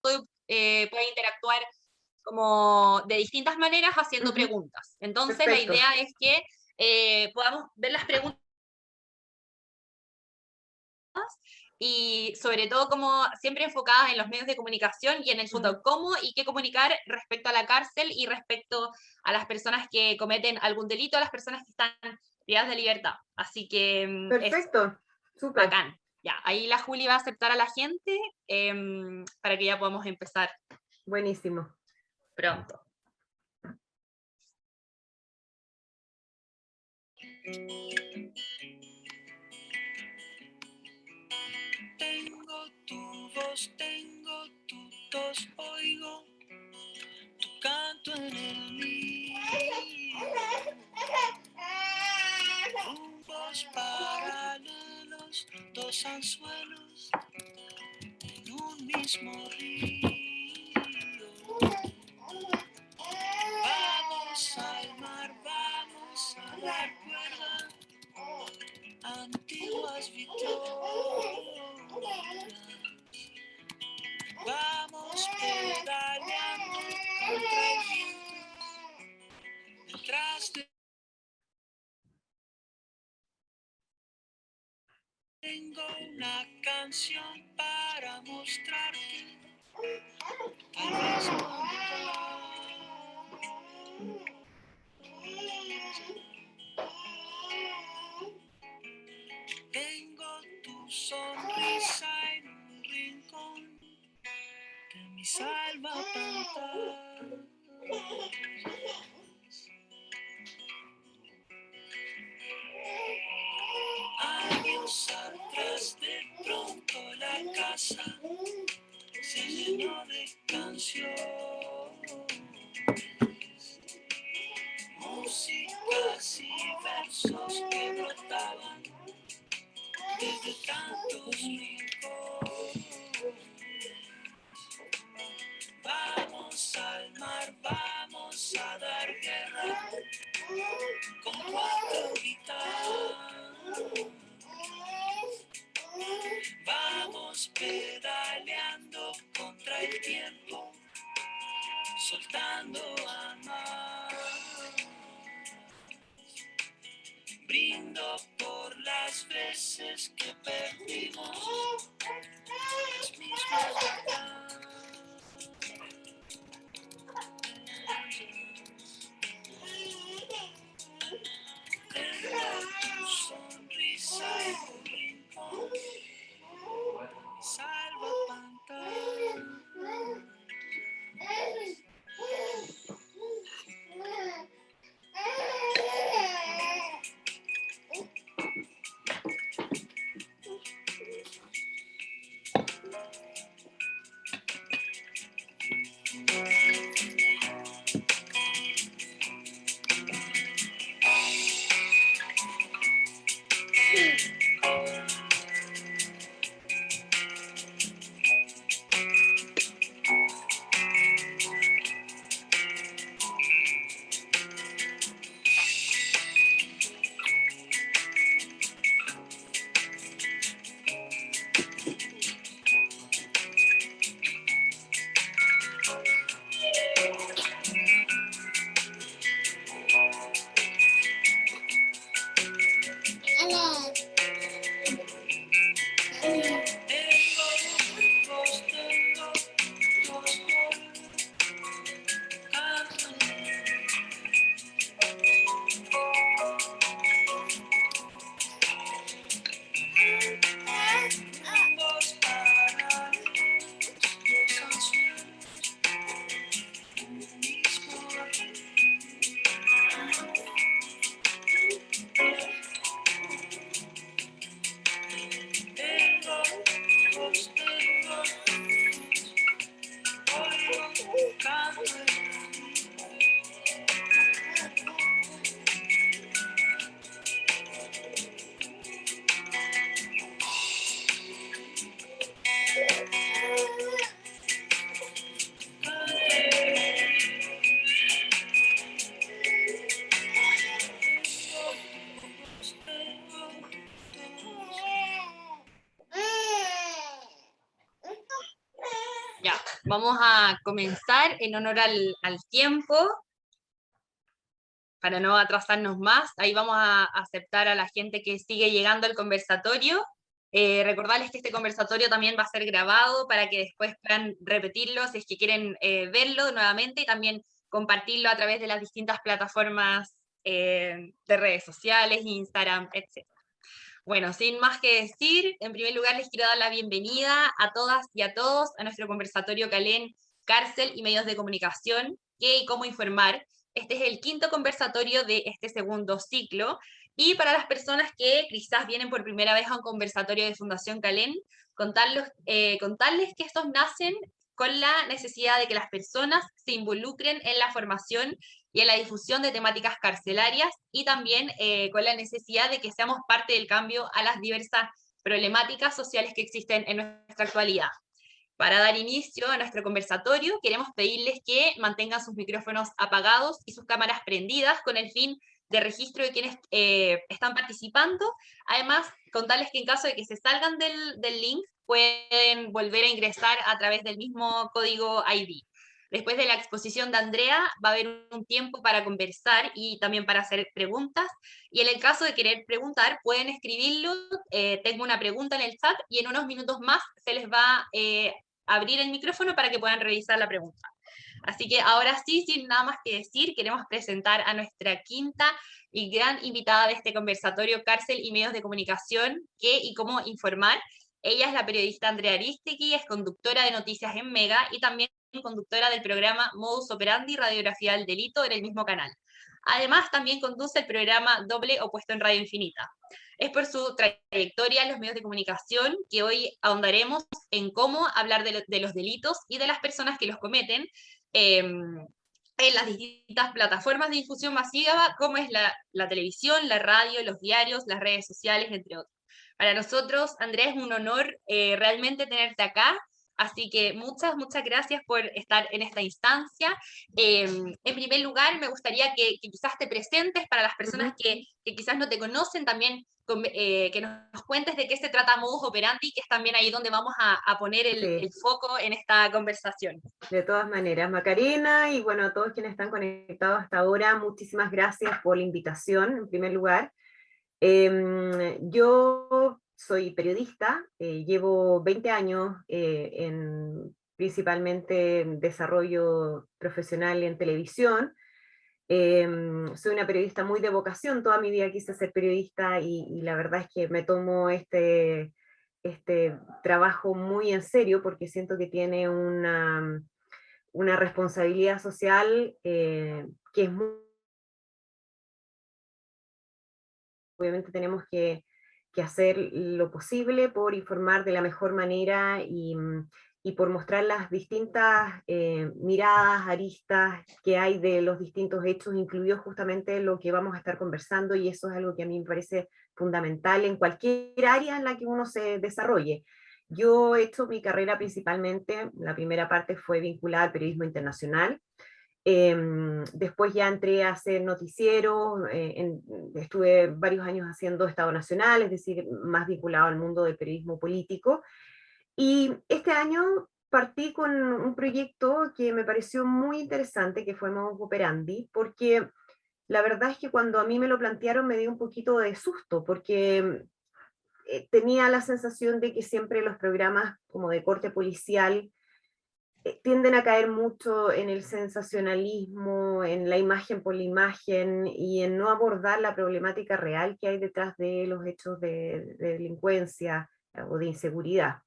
puede interactuar como de distintas maneras haciendo Ujú. preguntas. Entonces, la Perfecto. idea es que podamos ver las preguntas y sobre todo como siempre enfocadas en los medios de comunicación y en el Ujú. fondo cómo y qué comunicar respecto a la cárcel y respecto a las personas que cometen algún delito, a las personas que están privadas de libertad. Así que eso, Perfecto. Súper. bacán. Ya, ahí la Juli va a aceptar a la gente para que ya podamos empezar Buenísimo. pronto. Tengo tu voz, tengo tu tos, oigo tu canto en el mío. Rumbos paralelos, dos anzuelos en un mismo río. Vamos al mar, vamos a dar cuerda, antiguas victorias. Vamos pedaleando contra el viento, detrás de... Tengo una canción para mostrarte, tal vez no tengo tu sonrisa en un rincón de mi salvapantallas. Años atrás, de pronto la casa se llenó de canciones, músicas y versos que brotaban desde tantos rincones. Vamos al mar, vamos a dar guerra con cuatro guitarras. Vamos pedaleando contra el tiempo, soltando a mar. Brindo por las veces que perdimos las mismas batallas. Tengo tu sonrisa en un rincón, salvapantallas. vamos a comenzar en honor al tiempo, para no atrasarnos más. Ahí vamos a aceptar a la gente que sigue llegando al conversatorio. Recordarles que este conversatorio también va a ser grabado para que después puedan repetirlo si es que quieren verlo nuevamente, y también compartirlo a través de las distintas plataformas de redes sociales, Instagram, etc. Bueno, sin más que decir, en primer lugar les quiero dar la bienvenida a todas y a todos a nuestro conversatorio CALEN, Cárcel y Medios de Comunicación, ¿qué y cómo informar? Este es el quinto conversatorio de este segundo ciclo, y para las personas que quizás vienen por primera vez a un conversatorio de Fundación CALEN, contarles que estos nacen con la necesidad de que las personas se involucren en la formación y en la difusión de temáticas carcelarias, y también con la necesidad de que seamos parte del cambio a las diversas problemáticas sociales que existen en nuestra actualidad. Para dar inicio a nuestro conversatorio, queremos pedirles que mantengan sus micrófonos apagados y sus cámaras prendidas con el fin de registro de quienes están participando. Además, contarles que en caso de que se salgan del link, pueden volver a ingresar a través del mismo código ID. Después de la exposición de Andrea, va a haber un tiempo para conversar y también para hacer preguntas. Y en el caso de querer preguntar, pueden escribirlo. Tengo una pregunta en el chat y en unos minutos más se les va a abrir el micrófono para que puedan revisar la pregunta. Así que ahora sí, sin nada más que decir, queremos presentar a nuestra quinta y gran invitada de este conversatorio, Cárcel y Medios de Comunicación, ¿qué y cómo informar? Ella es la periodista Andrea Aristegui, es conductora de noticias en Mega y también conductora del programa Modus Operandi, Radiografía del Delito, en el mismo canal. Además, también conduce el programa Doble Opuesto en Radio Infinita. Es por su trayectoria en los medios de comunicación que hoy ahondaremos en cómo hablar de los delitos y de las personas que los cometen en las distintas plataformas de difusión masiva, como es la televisión, la radio, los diarios, las redes sociales, entre otros. Para nosotros, Andrea, es un honor realmente tenerte acá. Así que muchas gracias por estar en esta instancia. En primer lugar, me gustaría que quizás te presentes para las personas que quizás no te conocen, también que nos cuentes de qué se trata Modus Operandi, que es también ahí donde vamos a poner el foco en esta conversación. De todas maneras, Macarena, y bueno, a todos quienes están conectados hasta ahora, muchísimas gracias por la invitación, en primer lugar. Yo soy periodista, llevo 20 años principalmente en desarrollo profesional en televisión. Soy una periodista muy de vocación, toda mi vida quise ser periodista y la verdad es que me tomo este trabajo muy en serio porque siento que tiene una responsabilidad social que es muy... Obviamente tenemos que hacer lo posible por informar de la mejor manera y por mostrar las distintas miradas, aristas que hay de los distintos hechos, incluido justamente lo que vamos a estar conversando, y eso es algo que a mí me parece fundamental en cualquier área en la que uno se desarrolle. Yo he hecho mi carrera principalmente, la primera parte fue vinculada al periodismo internacional. Después ya entré a hacer noticieros, estuve varios años haciendo Estado Nacional, es decir, más vinculado al mundo del periodismo político. Y este año partí con un proyecto que me pareció muy interesante, que fue Modus Operandi, porque la verdad es que cuando a mí me lo plantearon me dio un poquito de susto, porque tenía la sensación de que siempre los programas como de corte policial tienden a caer mucho en el sensacionalismo, en la imagen por la imagen y en no abordar la problemática real que hay detrás de los hechos de delincuencia o de inseguridad.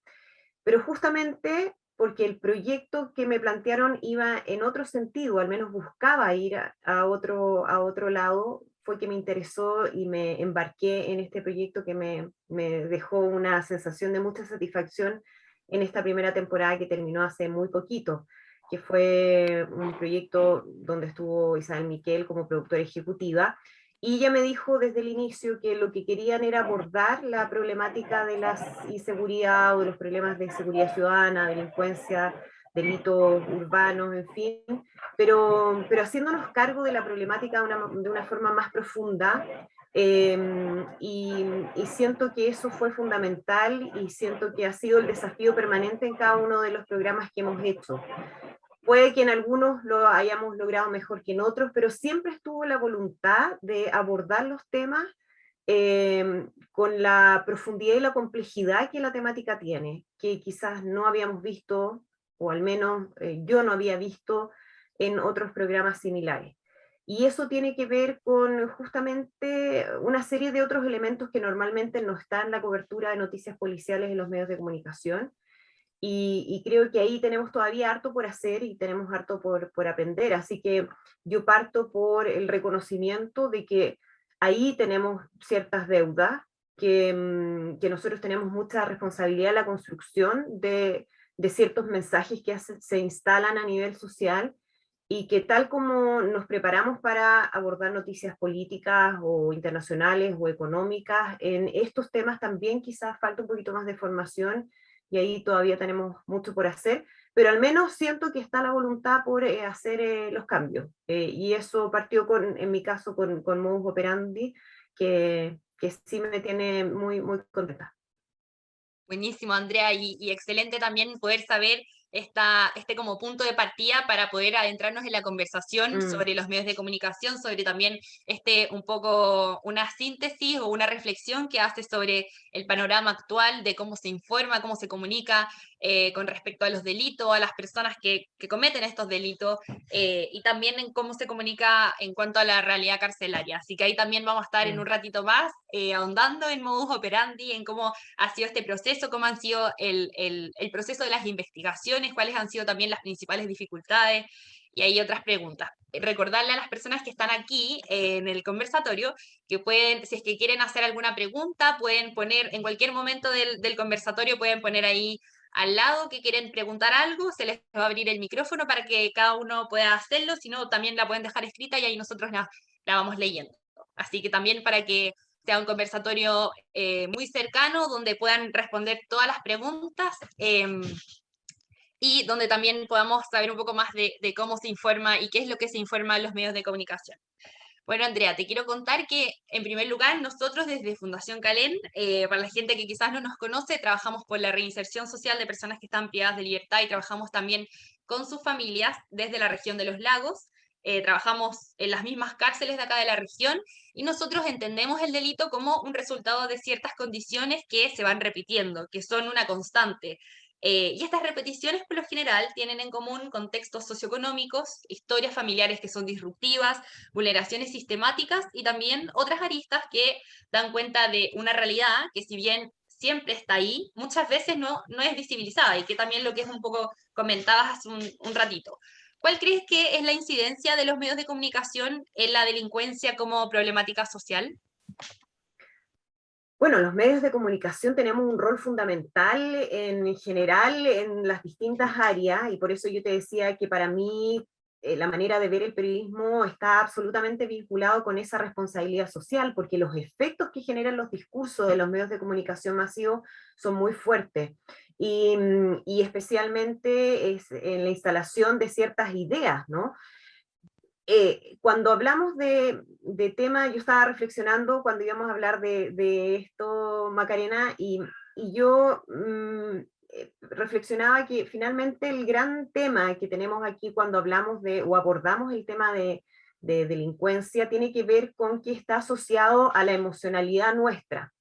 Pero justamente porque el proyecto que me plantearon iba en otro sentido, al menos buscaba ir a otro lado, fue que me interesó y me embarqué en este proyecto que me dejó una sensación de mucha satisfacción en esta primera temporada que terminó hace muy poquito, que fue un proyecto donde estuvo Isabel Miquel como productora ejecutiva, y ella me dijo desde el inicio que lo que querían era abordar la problemática de la inseguridad o de los problemas de seguridad ciudadana, delincuencia, delitos urbanos, en fin, pero haciéndonos cargo de la problemática de una forma más profunda, Y siento que eso fue fundamental y siento que ha sido el desafío permanente en cada uno de los programas que hemos hecho. Puede que en algunos lo hayamos logrado mejor que en otros, pero siempre estuvo la voluntad de abordar los temas con la profundidad y la complejidad que la temática tiene, que quizás no habíamos visto, o al menos yo no había visto en otros programas similares. Y eso tiene que ver con justamente una serie de otros elementos que normalmente no están en la cobertura de noticias policiales en los medios de comunicación. Y creo que ahí tenemos todavía harto por hacer y tenemos harto por aprender. Así que yo parto por el reconocimiento de que ahí tenemos ciertas deudas, que nosotros tenemos mucha responsabilidad en la construcción de ciertos mensajes que se instalan a nivel social y que tal como nos preparamos para abordar noticias políticas o internacionales o económicas, en estos temas también quizás falta un poquito más de formación y ahí todavía tenemos mucho por hacer, pero al menos siento que está la voluntad por hacer los cambios. Y eso partió en mi caso con Modus Operandi, que sí me tiene muy, muy contenta. Buenísimo, Andrea, y excelente también poder saber este como punto de partida para poder adentrarnos en la conversación Mm, sobre los medios de comunicación, sobre también un poco una síntesis o una reflexión que hace sobre el panorama actual de cómo se informa, cómo se comunica con respecto a los delitos, a las personas que cometen estos delitos, y también en cómo se comunica en cuanto a la realidad carcelaria. Así que ahí también vamos a estar en un mm. ratito más ahondando en Modus Operandi, en cómo ha sido este proceso, cómo han sido el proceso de las investigaciones, cuáles han sido también las principales dificultades, y hay otras preguntas. Recordarle a las personas que están aquí en el conversatorio que pueden, si es que quieren hacer alguna pregunta, pueden poner en cualquier momento del conversatorio, pueden poner ahí al lado que quieren preguntar algo, se les va a abrir el micrófono para que cada uno pueda hacerlo, si no, también la pueden dejar escrita y ahí nosotros la vamos leyendo. Así que también para que sea un conversatorio muy cercano, donde puedan responder todas las preguntas y donde también podamos saber un poco más de cómo se informa y qué es lo que se informa en los medios de comunicación. Bueno, Andrea, te quiero contar que, en primer lugar, nosotros desde Fundación Calén, para la gente que quizás no nos conoce, trabajamos por la reinserción social de personas que están privadas de libertad y trabajamos también con sus familias desde la región de los lagos. Trabajamos en las mismas cárceles de acá de la región y nosotros entendemos el delito como un resultado de ciertas condiciones que se van repitiendo, que son una constante. Y estas repeticiones, por lo general, tienen en común contextos socioeconómicos, historias familiares que son disruptivas, vulneraciones sistemáticas y también otras aristas que dan cuenta de una realidad que, si bien siempre está ahí, muchas veces no es visibilizada, y que también lo que es un poco comentabas hace un ratito. ¿Cuál crees que es la incidencia de los medios de comunicación en la delincuencia como problemática social? Bueno, los medios de comunicación tenemos un rol fundamental en general en las distintas áreas y por eso yo te decía que para mí la manera de ver el periodismo está absolutamente vinculado con esa responsabilidad social, porque los efectos que generan los discursos de los medios de comunicación masivos son muy fuertes y especialmente es en la instalación de ciertas ideas, ¿no? Cuando hablamos de tema, yo estaba reflexionando cuando íbamos a hablar de esto, Macarena, y yo reflexionaba que finalmente el gran tema que tenemos aquí cuando hablamos o abordamos el tema de delincuencia tiene que ver con que está asociado a la emocionalidad nuestra,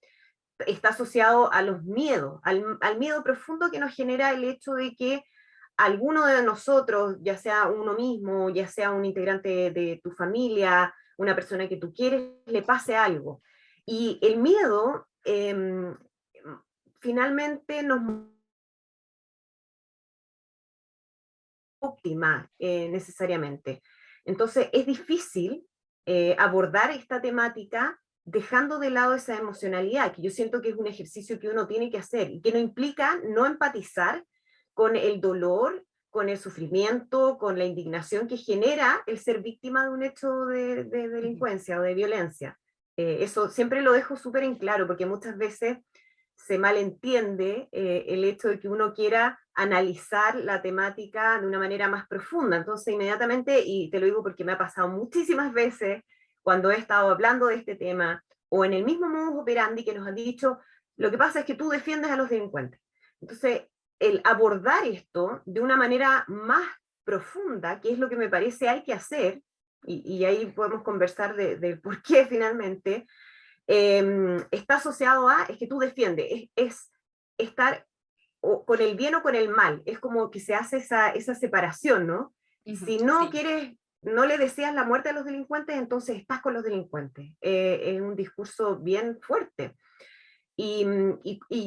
está asociado a los miedos, al miedo profundo que nos genera el hecho de que alguno de nosotros, ya sea uno mismo, ya sea un integrante de tu familia, una persona que tú quieres, le pase algo. Y el miedo finalmente nos óptima necesariamente. Entonces es difícil abordar esta temática dejando de lado esa emocionalidad, que yo siento que es un ejercicio que uno tiene que hacer y que no implica no empatizar con el dolor, con el sufrimiento, con la indignación que genera el ser víctima de un hecho de delincuencia o de violencia. Eso siempre lo dejo súper en claro, porque muchas veces se malentiende el hecho de que uno quiera analizar la temática de una manera más profunda. Entonces, inmediatamente, y te lo digo porque me ha pasado muchísimas veces cuando he estado hablando de este tema, o en el mismo modus operandi que nos han dicho, lo que pasa es que tú defiendes a los delincuentes. Entonces, el abordar esto de una manera más profunda, que es lo que me parece hay que hacer, y ahí podemos conversar de por qué finalmente, está asociado a, es que tú defiendes, es estar o con el bien o con el mal, es como que se hace esa separación, ¿no? Si no Sí. quieres, no le deseas la muerte a los delincuentes, entonces estás con los delincuentes. Es un discurso bien fuerte. Y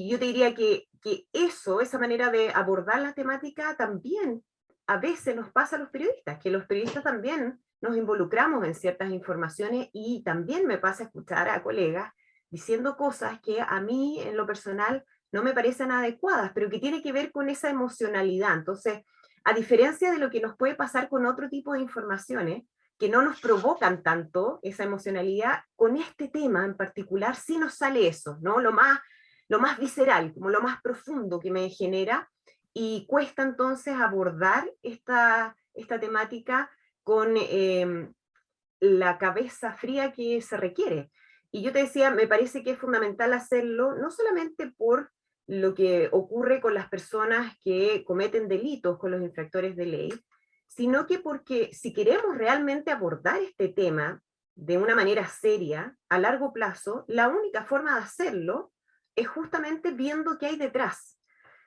yo te diría que eso, esa manera de abordar la temática también a veces nos pasa a los periodistas, que los periodistas también nos involucramos en ciertas informaciones y también me pasa escuchar a colegas diciendo cosas que a mí en lo personal no me parecen adecuadas, pero que tiene que ver con esa emocionalidad. Entonces, a diferencia de lo que nos puede pasar con otro tipo de informaciones, que no nos provocan tanto esa emocionalidad, con este tema en particular sí nos sale eso, ¿no? Lo más visceral, como lo más profundo que me genera, y cuesta entonces abordar esta temática con la cabeza fría que se requiere. Y yo te decía, me parece que es fundamental hacerlo, no solamente por lo que ocurre con las personas que cometen delitos, con los infractores de ley, sino que porque si queremos realmente abordar este tema de una manera seria, a largo plazo, la única forma de hacerlo es justamente viendo qué hay detrás.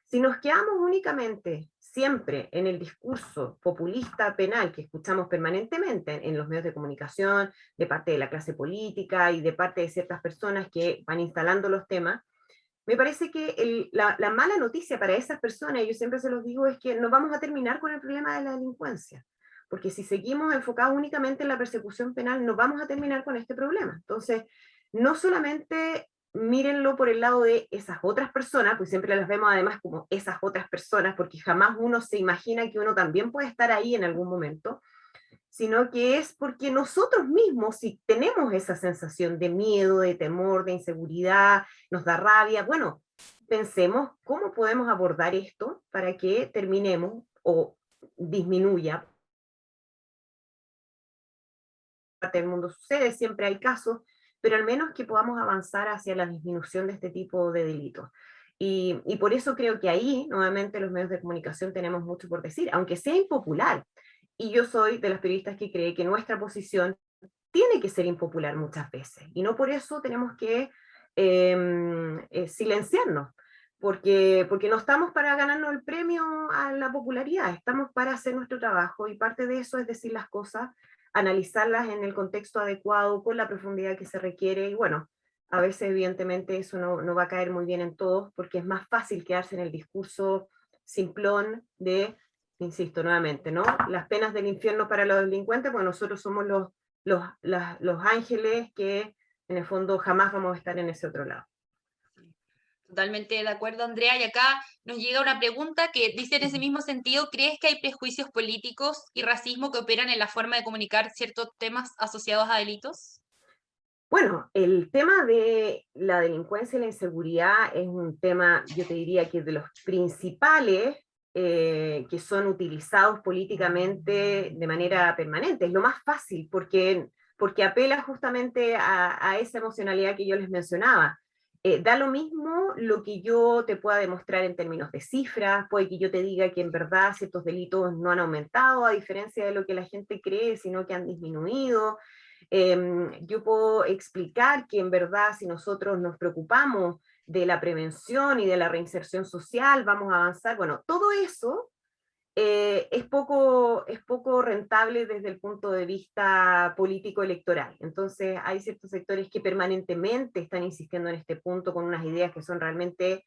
Si nos quedamos únicamente siempre en el discurso populista penal que escuchamos permanentemente en los medios de comunicación, de parte de la clase política y de parte de ciertas personas que van instalando los temas, me parece que la mala noticia para esas personas, y yo siempre se los digo, es que no vamos a terminar con el problema de la delincuencia. Porque si seguimos enfocados únicamente en la persecución penal, no vamos a terminar con este problema. Entonces, no solamente mírenlo por el lado de esas otras personas, pues siempre las vemos además como esas otras personas, porque jamás uno se imagina que uno también puede estar ahí en algún momento, sino que es porque nosotros mismos, si tenemos esa sensación de miedo, de temor, de inseguridad, nos da rabia, bueno, pensemos cómo podemos abordar esto para que terminemos o disminuya. Parte del mundo sucede, siempre hay casos, pero al menos que podamos avanzar hacia la disminución de este tipo de delitos. Y por eso creo que ahí, nuevamente, los medios de comunicación tenemos mucho por decir, aunque sea impopular. Y yo soy de las periodistas que cree que nuestra posición tiene que ser impopular muchas veces, y no por eso tenemos que silenciarnos, porque no estamos para ganarnos el premio a la popularidad, estamos para hacer nuestro trabajo, y parte de eso es decir las cosas, analizarlas en el contexto adecuado, con la profundidad que se requiere, y bueno, a veces evidentemente eso no va a caer muy bien en todos, porque es más fácil quedarse en el discurso simplón de, insisto nuevamente, ¿no? Las penas del infierno para los delincuentes, pues nosotros somos los ángeles que en el fondo jamás vamos a estar en ese otro lado. Totalmente de acuerdo, Andrea. Y acá nos llega una pregunta que dice en ese mismo sentido, ¿crees que hay prejuicios políticos y racismo que operan en la forma de comunicar ciertos temas asociados a delitos? Bueno, el tema de la delincuencia y la inseguridad es un tema, yo te diría que de los principales que son utilizados políticamente de manera permanente. Es lo más fácil porque apela justamente a esa emocionalidad que yo les mencionaba. Da lo mismo lo que yo te pueda demostrar en términos de cifras, puede que yo te diga que en verdad ciertos delitos no han aumentado a diferencia de lo que la gente cree, sino que han disminuido. Yo puedo explicar que en verdad si nosotros nos preocupamos de la prevención y de la reinserción social, vamos a avanzar. Bueno, todo eso es poco rentable desde el punto de vista político-electoral. Entonces hay ciertos sectores que permanentemente están insistiendo en este punto con unas ideas que son realmente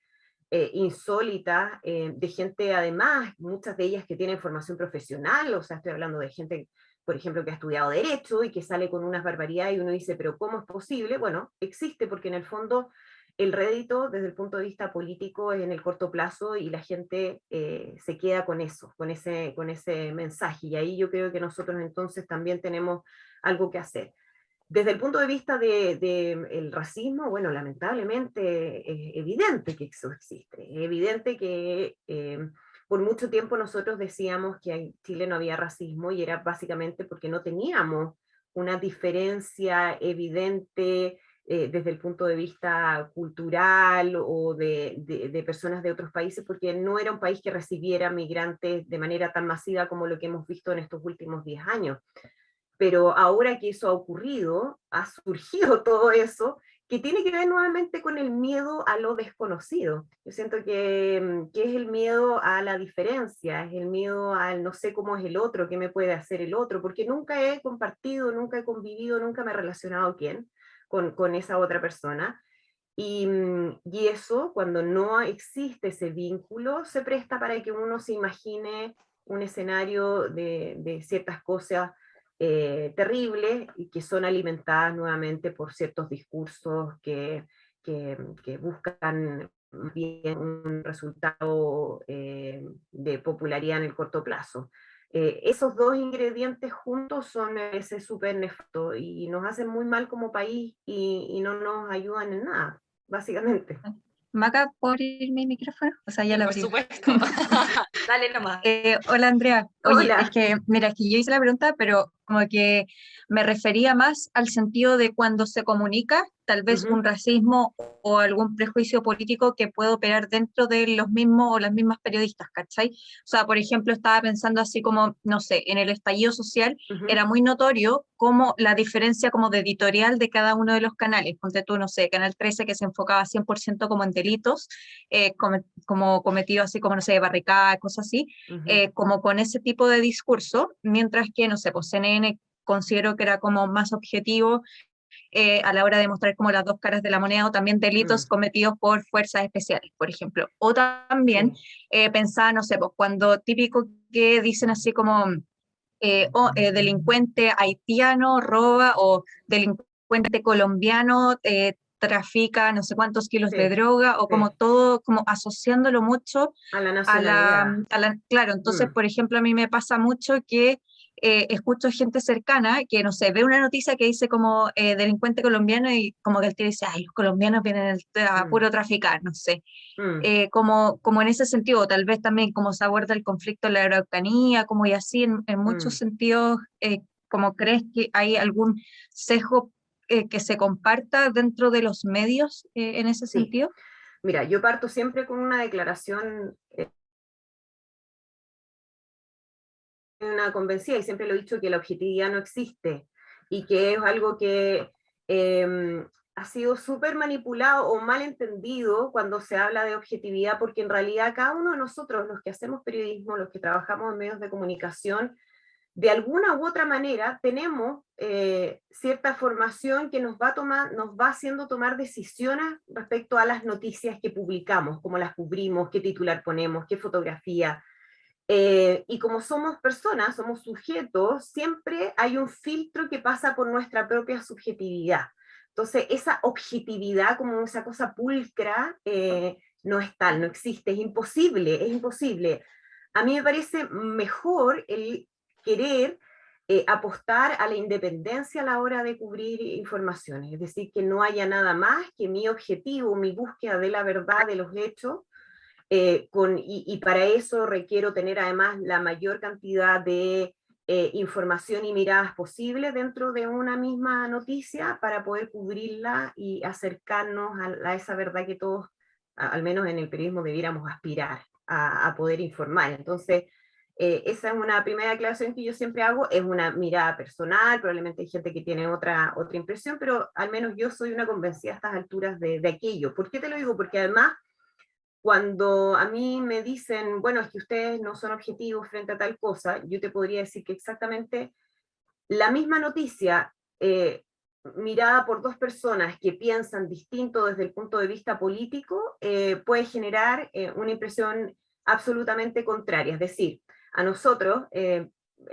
insólitas, de gente además, muchas de ellas que tienen formación profesional, o sea, estoy hablando de gente, por ejemplo, que ha estudiado Derecho y que sale con unas barbaridades y uno dice, pero ¿cómo es posible? Bueno, existe porque en el fondo el rédito desde el punto de vista político es en el corto plazo y la gente se queda con eso, con ese mensaje. Y ahí yo creo que nosotros entonces también tenemos algo que hacer. Desde el punto de vista del racismo, bueno, lamentablemente es evidente que eso existe. Es evidente que por mucho tiempo nosotros decíamos que en Chile no había racismo y era básicamente porque no teníamos una diferencia evidente desde el punto de vista cultural o de personas de otros países, porque no era un país que recibiera migrantes de manera tan masiva como lo que hemos visto en estos últimos 10 años. Pero ahora que eso ha ocurrido, ha surgido todo eso, que tiene que ver nuevamente con el miedo a lo desconocido. Yo siento que es el miedo a la diferencia, es el miedo al no sé cómo es el otro, qué me puede hacer el otro, porque nunca he compartido, nunca he convivido, nunca me he relacionado con esa otra persona. Y eso, cuando no existe ese vínculo, se presta para que uno se imagine un escenario de ciertas cosas terribles y que son alimentadas nuevamente por ciertos discursos que buscan bien un resultado de popularidad en el corto plazo. Esos dos ingredientes juntos son ese súper nefasto y nos hacen muy mal como país y no nos ayudan en nada, básicamente. Maca, ¿puedo abrir mi micrófono? O sea, ya Sí, lo por abrí. supuesto. Dale nomás. Hola Andrea, oye, Hola. es que, mira, es que yo hice la pregunta, pero como que me refería más al sentido de cuando se comunica, tal vez Ujú. un racismo o algún prejuicio político que puede operar dentro de los mismos o las mismas periodistas, ¿cachai? O sea, por ejemplo, estaba pensando así como, no sé, en el estallido social Ujú. era muy notorio como la diferencia como de editorial de cada uno de los canales. Ponte tú, no sé, Canal 13 que se enfocaba 100% como en delitos, como cometido así como, no sé, barricadas, cosas así, Ujú. como con ese tipo de discurso, mientras que, no sé, pues CNN considero que era como más objetivo a la hora de mostrar como las dos caras de la moneda o también delitos Mm. cometidos por fuerzas especiales, por ejemplo. O también Sí. pensaba, no sé, pues cuando típico que dicen así como delincuente haitiano roba o delincuente colombiano trafica no sé cuántos kilos de Sí. droga o como Sí. todo, como asociándolo mucho A la a nacionalidad. claro, entonces, Mm. por ejemplo, a mí me pasa mucho que escucho gente cercana que, no sé, ve una noticia que dice como delincuente colombiano y como que el tío dice, ay, los colombianos vienen a Mm. puro traficar, no sé. Mm. Como en ese sentido, tal vez también como se aborda el conflicto en la Araucanía, como y así, en muchos Mm. sentidos, como crees que hay algún sesgo que se comparta dentro de los medios en ese Sí. sentido. Mira, yo parto siempre con una declaración, una convencida, y siempre lo he dicho, que la objetividad no existe y que es algo que ha sido súper manipulado o mal entendido cuando se habla de objetividad, porque en realidad cada uno de nosotros, los que hacemos periodismo, los que trabajamos en medios de comunicación, de alguna u otra manera tenemos cierta formación que nos va haciendo tomar decisiones respecto a las noticias que publicamos, cómo las cubrimos, qué titular ponemos, qué fotografía. Y como somos personas, somos sujetos, siempre hay un filtro que pasa por nuestra propia subjetividad. Entonces, esa objetividad como esa cosa pulcra no es tal, no existe, es imposible, es imposible. A mí me parece mejor el querer apostar a la independencia a la hora de cubrir informaciones, es decir, que no haya nada más que mi objetivo, mi búsqueda de la verdad de los hechos, y para eso requiero tener además la mayor cantidad de información y miradas posible dentro de una misma noticia para poder cubrirla y acercarnos a esa verdad que todos, al menos en el periodismo, debiéramos aspirar a poder informar. Entonces, esa es una primera aclaración que yo siempre hago, es una mirada personal, probablemente hay gente que tiene otra impresión, pero al menos yo soy una convencida a estas alturas de aquello. ¿Por qué te lo digo? Porque además cuando a mí me dicen, bueno, es que ustedes no son objetivos frente a tal cosa, yo te podría decir que exactamente la misma noticia, mirada por dos personas que piensan distinto desde el punto de vista político, puede generar una impresión absolutamente contraria. Es decir, a nosotros,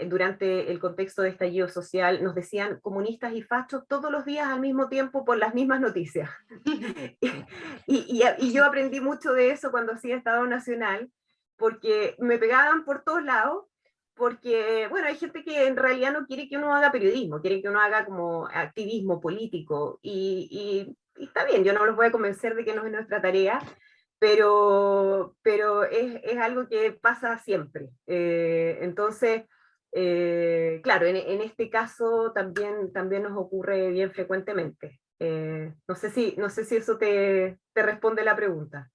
durante el contexto de estallido social, nos decían comunistas y fachos todos los días al mismo tiempo por las mismas noticias. Y yo aprendí mucho de eso cuando hacía Estado Nacional, porque me pegaban por todos lados, porque, bueno, hay gente que en realidad no quiere que uno haga periodismo, quiere que uno haga como activismo político, y está bien, yo no los voy a convencer de que no es nuestra tarea, pero es algo que pasa siempre. Entonces, claro, en este caso también nos ocurre bien frecuentemente. No sé si eso te responde la pregunta.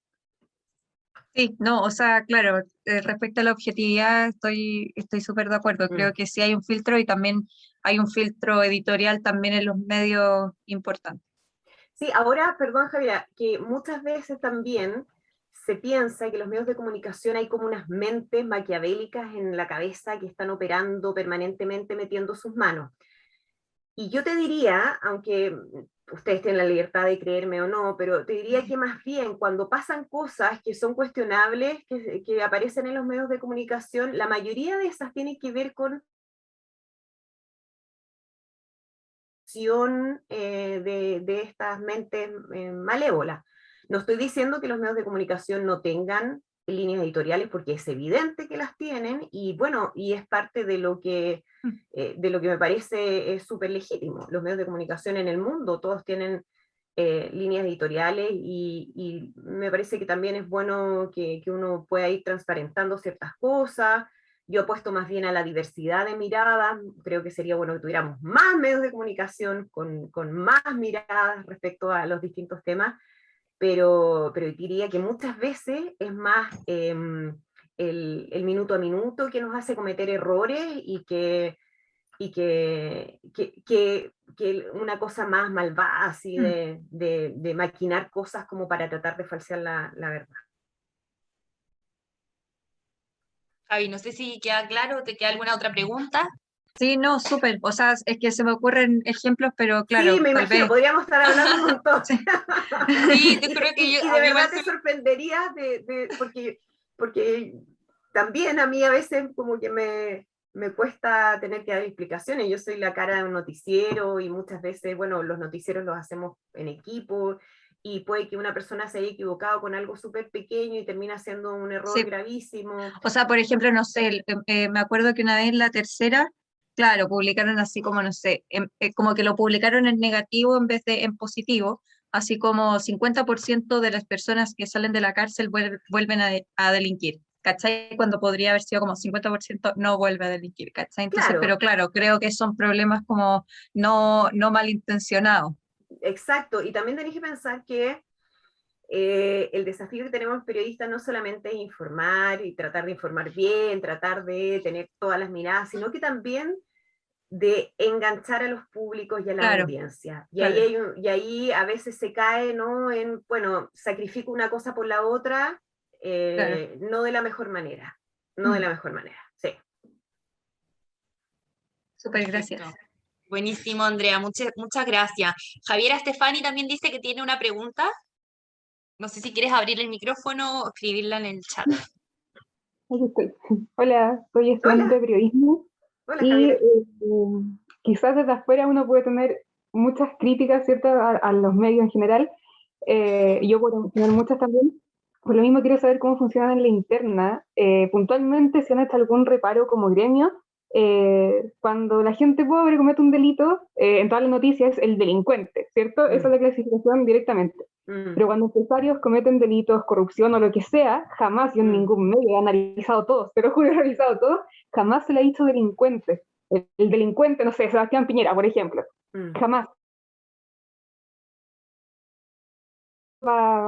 Sí, no, o sea, claro, respecto a la objetividad estoy súper de acuerdo. Mm. Creo que sí hay un filtro y también hay un filtro editorial también en los medios importantes. Sí, ahora, perdón Javier, que muchas veces también se piensa que los medios de comunicación hay como unas mentes maquiavélicas en la cabeza que están operando permanentemente metiendo sus manos. Y yo te diría, aunque ustedes tienen la libertad de creerme o no, pero te diría que más bien cuando pasan cosas que son cuestionables, que aparecen en los medios de comunicación, la mayoría de esas tienen que ver con de estas mentes malévolas. No estoy diciendo que los medios de comunicación no tengan líneas editoriales, porque es evidente que las tienen, y bueno, y es parte de lo que me parece es súper legítimo. Los medios de comunicación en el mundo, todos tienen líneas editoriales, y me parece que también es bueno que uno pueda ir transparentando ciertas cosas. Yo apuesto más bien a la diversidad de miradas, creo que sería bueno que tuviéramos más medios de comunicación con más miradas respecto a los distintos temas, pero diría que muchas veces es más el minuto a minuto que nos hace cometer errores, que una cosa más malvada, así de maquinar cosas como para tratar de falsear la verdad. Javi, no sé si queda claro, ¿te queda alguna otra pregunta? Sí, no, súper. O sea, es que se me ocurren ejemplos, pero Sí, claro, me tal imagino, vez. podríamos estar hablando un montón. Sí. Sí, te creo que Y a de mí igual verdad te sorprenderías porque también a mí a veces como que me cuesta tener que dar explicaciones. Yo soy la cara de un noticiero y muchas veces, bueno, los noticieros los hacemos en equipo, y puede que una persona se haya equivocado con algo súper pequeño y termina haciendo un error Sí. gravísimo. O sea, por ejemplo, no sé, me acuerdo que una vez en la tercera, claro, publicaron así como, no sé, como que lo publicaron en negativo en vez de en positivo, así como 50% de las personas que salen de la cárcel vuelven a delinquir, ¿cachai? Cuando podría haber sido como 50% no vuelve a delinquir, ¿cachai? Entonces, Claro, pero claro, creo que son problemas como no malintencionados. exacto. Y también tenéis que pensar que el desafío que tenemos los periodistas no solamente es informar y tratar de informar bien, tratar de tener todas las miradas, sino que también de enganchar a los públicos y a la Claro, audiencia. claro. Y ahí a veces se cae, ¿no? En, bueno, sacrifico una cosa por la otra, Claro. no de la mejor manera, no de Mm, la mejor manera, sí. súper, perfecto. gracias. Buenísimo, Andrea, muchas gracias. Javiera Stefani también dice que tiene una pregunta. No sé si quieres abrir el micrófono o escribirla en el chat. Aquí estoy. Hola, soy estudiante Hola, de periodismo hola y Javiera. quizás desde afuera uno puede tener muchas críticas, ¿cierto?, a los medios en general. Yo puedo tener muchas también. Por lo mismo quiero saber cómo funciona en la interna. Puntualmente, si han hecho algún reparo como gremio, cuando la gente pobre comete un delito, en todas las noticias es el delincuente, ¿cierto? Esa es Mm, la clasificación directamente. mm, Pero cuando empresarios cometen delitos, corrupción o lo que sea, jamás yo en mm. ningún medio he analizado todos, te lo juro, he analizado todos, jamás se le ha dicho delincuente. El delincuente, no sé, Sebastián Piñera, por ejemplo, Mm. jamás.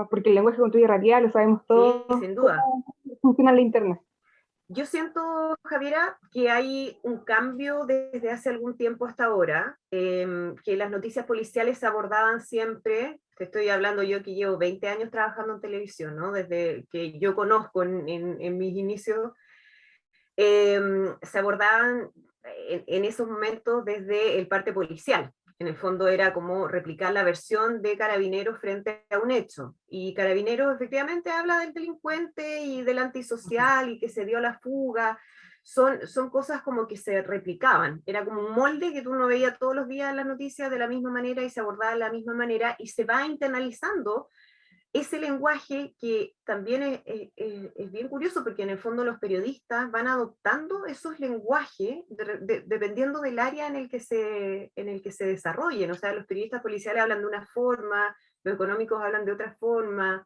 Porque el lenguaje construye realidad, lo sabemos Sí, todos, sin duda. cómo funciona la internet. Yo siento, Javiera, que hay un cambio desde hace algún tiempo hasta ahora, que las noticias policiales se abordaban siempre, te estoy hablando yo que llevo 20 años trabajando en televisión, ¿no? Desde que yo conozco en mis inicios, se abordaban en esos momentos desde el parte policial. En el fondo era como replicar la versión de Carabineros frente a un hecho. Y Carabineros efectivamente habla del delincuente y del antisocial y que se dio la fuga. Son cosas como que se replicaban. Era como un molde que tú no veías todos los días en las noticias de la misma manera y se abordaba de la misma manera, y se va internalizando ese lenguaje, que también es bien curioso, porque en el fondo los periodistas van adoptando esos lenguajes dependiendo del área en el que se desarrollen. O sea, los periodistas policiales hablan de una forma, los económicos hablan de otra forma,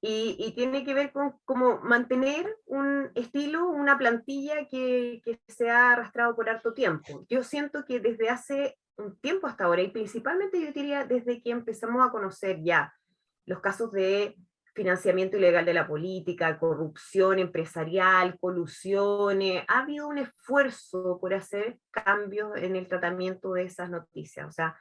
y tiene que ver con cómo mantener un estilo, una plantilla que se ha arrastrado por harto tiempo. Yo siento que desde hace un tiempo hasta ahora, y principalmente yo diría desde que empezamos a conocer ya los casos de financiamiento ilegal de la política, corrupción empresarial, colusiones, ha habido un esfuerzo por hacer cambios en el tratamiento de esas noticias. O sea,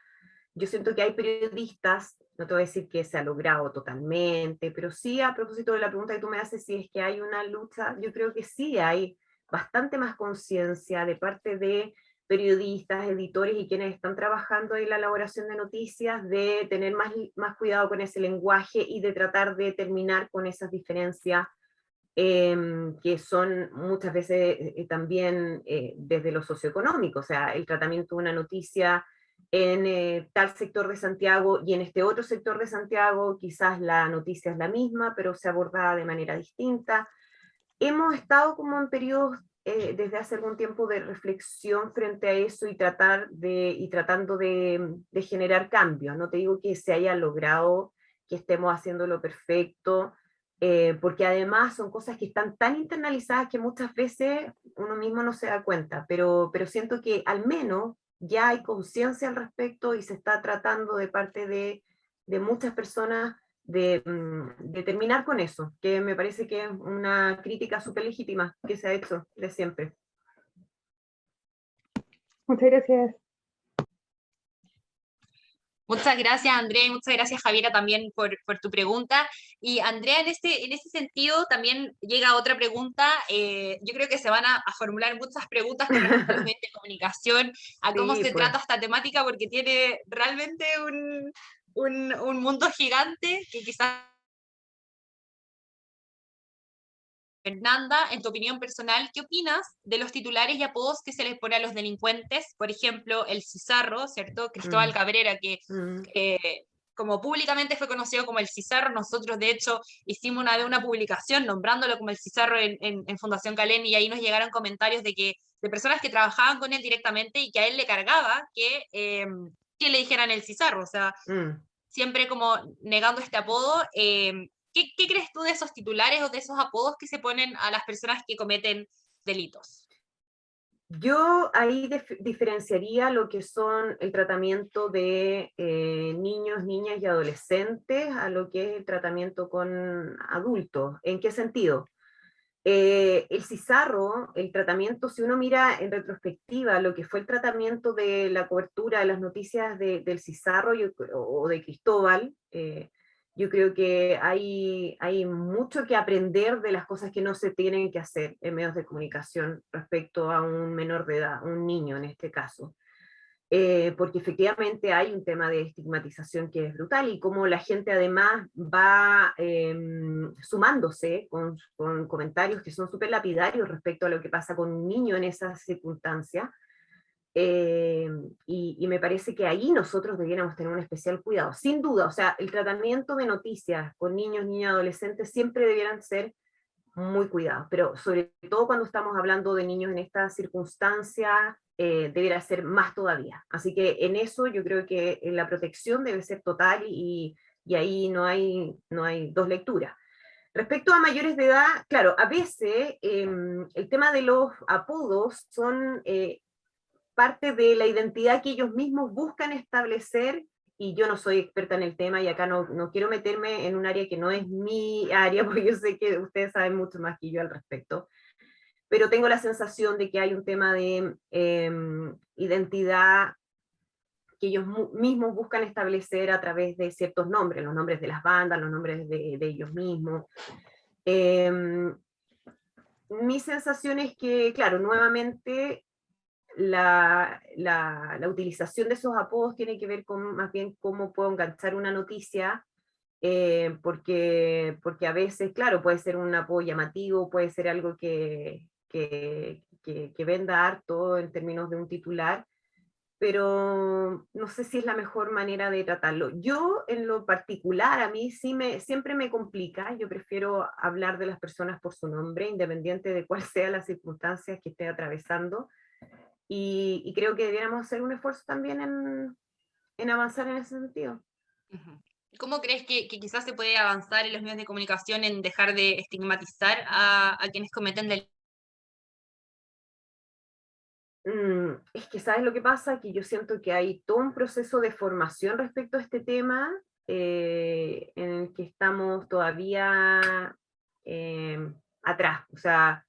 yo siento que hay periodistas, no te voy a decir que se ha logrado totalmente, pero sí, a propósito de la pregunta que tú me haces, si es que hay una lucha, yo creo que sí hay bastante más conciencia de parte de periodistas, editores y quienes están trabajando en la elaboración de noticias, de tener más cuidado con ese lenguaje y de tratar de terminar con esas diferencias que son muchas veces también desde lo socioeconómico, o sea, el tratamiento de una noticia en tal sector de Santiago y en este otro sector de Santiago, quizás la noticia es la misma, pero se aborda de manera distinta. Hemos estado como en periodos desde hace algún tiempo de reflexión frente a eso y tratando de generar cambios. No te digo que se haya logrado, que estemos haciéndolo perfecto, porque además son cosas que están tan internalizadas que muchas veces uno mismo no se da cuenta, pero siento que al menos ya hay conciencia al respecto y se está tratando de parte de muchas personas de terminar con eso, que me parece que es una crítica súper legítima que se ha hecho de siempre. Muchas gracias. Muchas gracias, Andrea, y muchas gracias, Javiera, también por tu pregunta. Y Andrea, en ese sentido, también llega otra pregunta. Yo creo que se van a formular muchas preguntas con respecto a los medios de comunicación, a cómo Sí, se pues. trata esta temática, porque tiene realmente un mundo gigante que quizás... Fernanda, en tu opinión personal, ¿qué opinas de los titulares y apodos que se les pone a los delincuentes? Por ejemplo, el Cizarro, ¿cierto? Cristóbal Cabrera, que Mm. como públicamente fue conocido como el Cizarro, nosotros de hecho hicimos una vez una publicación nombrándolo como el Cizarro en Fundación Calén, y ahí nos llegaron comentarios de personas que trabajaban con él directamente y que a él le cargaba que le dijeran el Cizarro, o sea, Mm. siempre como negando este apodo. ¿Qué crees tú de esos titulares o de esos apodos que se ponen a las personas que cometen delitos? Yo ahí diferenciaría lo que son el tratamiento de niños, niñas y adolescentes a lo que es el tratamiento con adultos. ¿En qué sentido? El Cizarro, el tratamiento, si uno mira en retrospectiva lo que fue el tratamiento de la cobertura de las noticias del Cizarro o de Cristóbal, yo creo que hay mucho que aprender de las cosas que no se tienen que hacer en medios de comunicación respecto a un menor de edad, un niño en este caso. Porque efectivamente hay un tema de estigmatización que es brutal y como la gente además va sumándose con comentarios que son súper lapidarios respecto a lo que pasa con un niño en esas circunstancias. Y me parece que ahí nosotros debiéramos tener un especial cuidado, sin duda, o sea, el tratamiento de noticias con niños, niñas, adolescentes siempre debieran ser muy cuidados, pero sobre todo cuando estamos hablando de niños en estas circunstancias, deberá ser más todavía. Así que en eso yo creo que la protección debe ser total y ahí no hay dos lecturas. Respecto a mayores de edad, claro, a veces el tema de los apodos son parte de la identidad que ellos mismos buscan establecer, y yo no soy experta en el tema y acá no quiero meterme en un área que no es mi área, porque yo sé que ustedes saben mucho más que yo al respecto, pero tengo la sensación de que hay un tema de identidad que ellos mismos buscan establecer a través de ciertos nombres, los nombres de las bandas, los nombres de ellos mismos. Mi sensación es que, claro, nuevamente la utilización de esos apodos tiene que ver con más bien cómo puedo enganchar una noticia, porque a veces, claro, puede ser un apodo llamativo, puede ser algo que venda harto en términos de un titular, pero no sé si es la mejor manera de tratarlo. Yo, en lo particular, a mí siempre me complica, yo prefiero hablar de las personas por su nombre, independiente de cuál sea las circunstancias que esté atravesando, y creo que debiéramos hacer un esfuerzo también en avanzar en ese sentido. ¿Cómo crees que quizás se puede avanzar en los medios de comunicación en dejar de estigmatizar a quienes cometen delitos? Es que, ¿sabes lo que pasa? Que yo siento que hay todo un proceso de formación respecto a este tema, en el que estamos todavía atrás. O sea,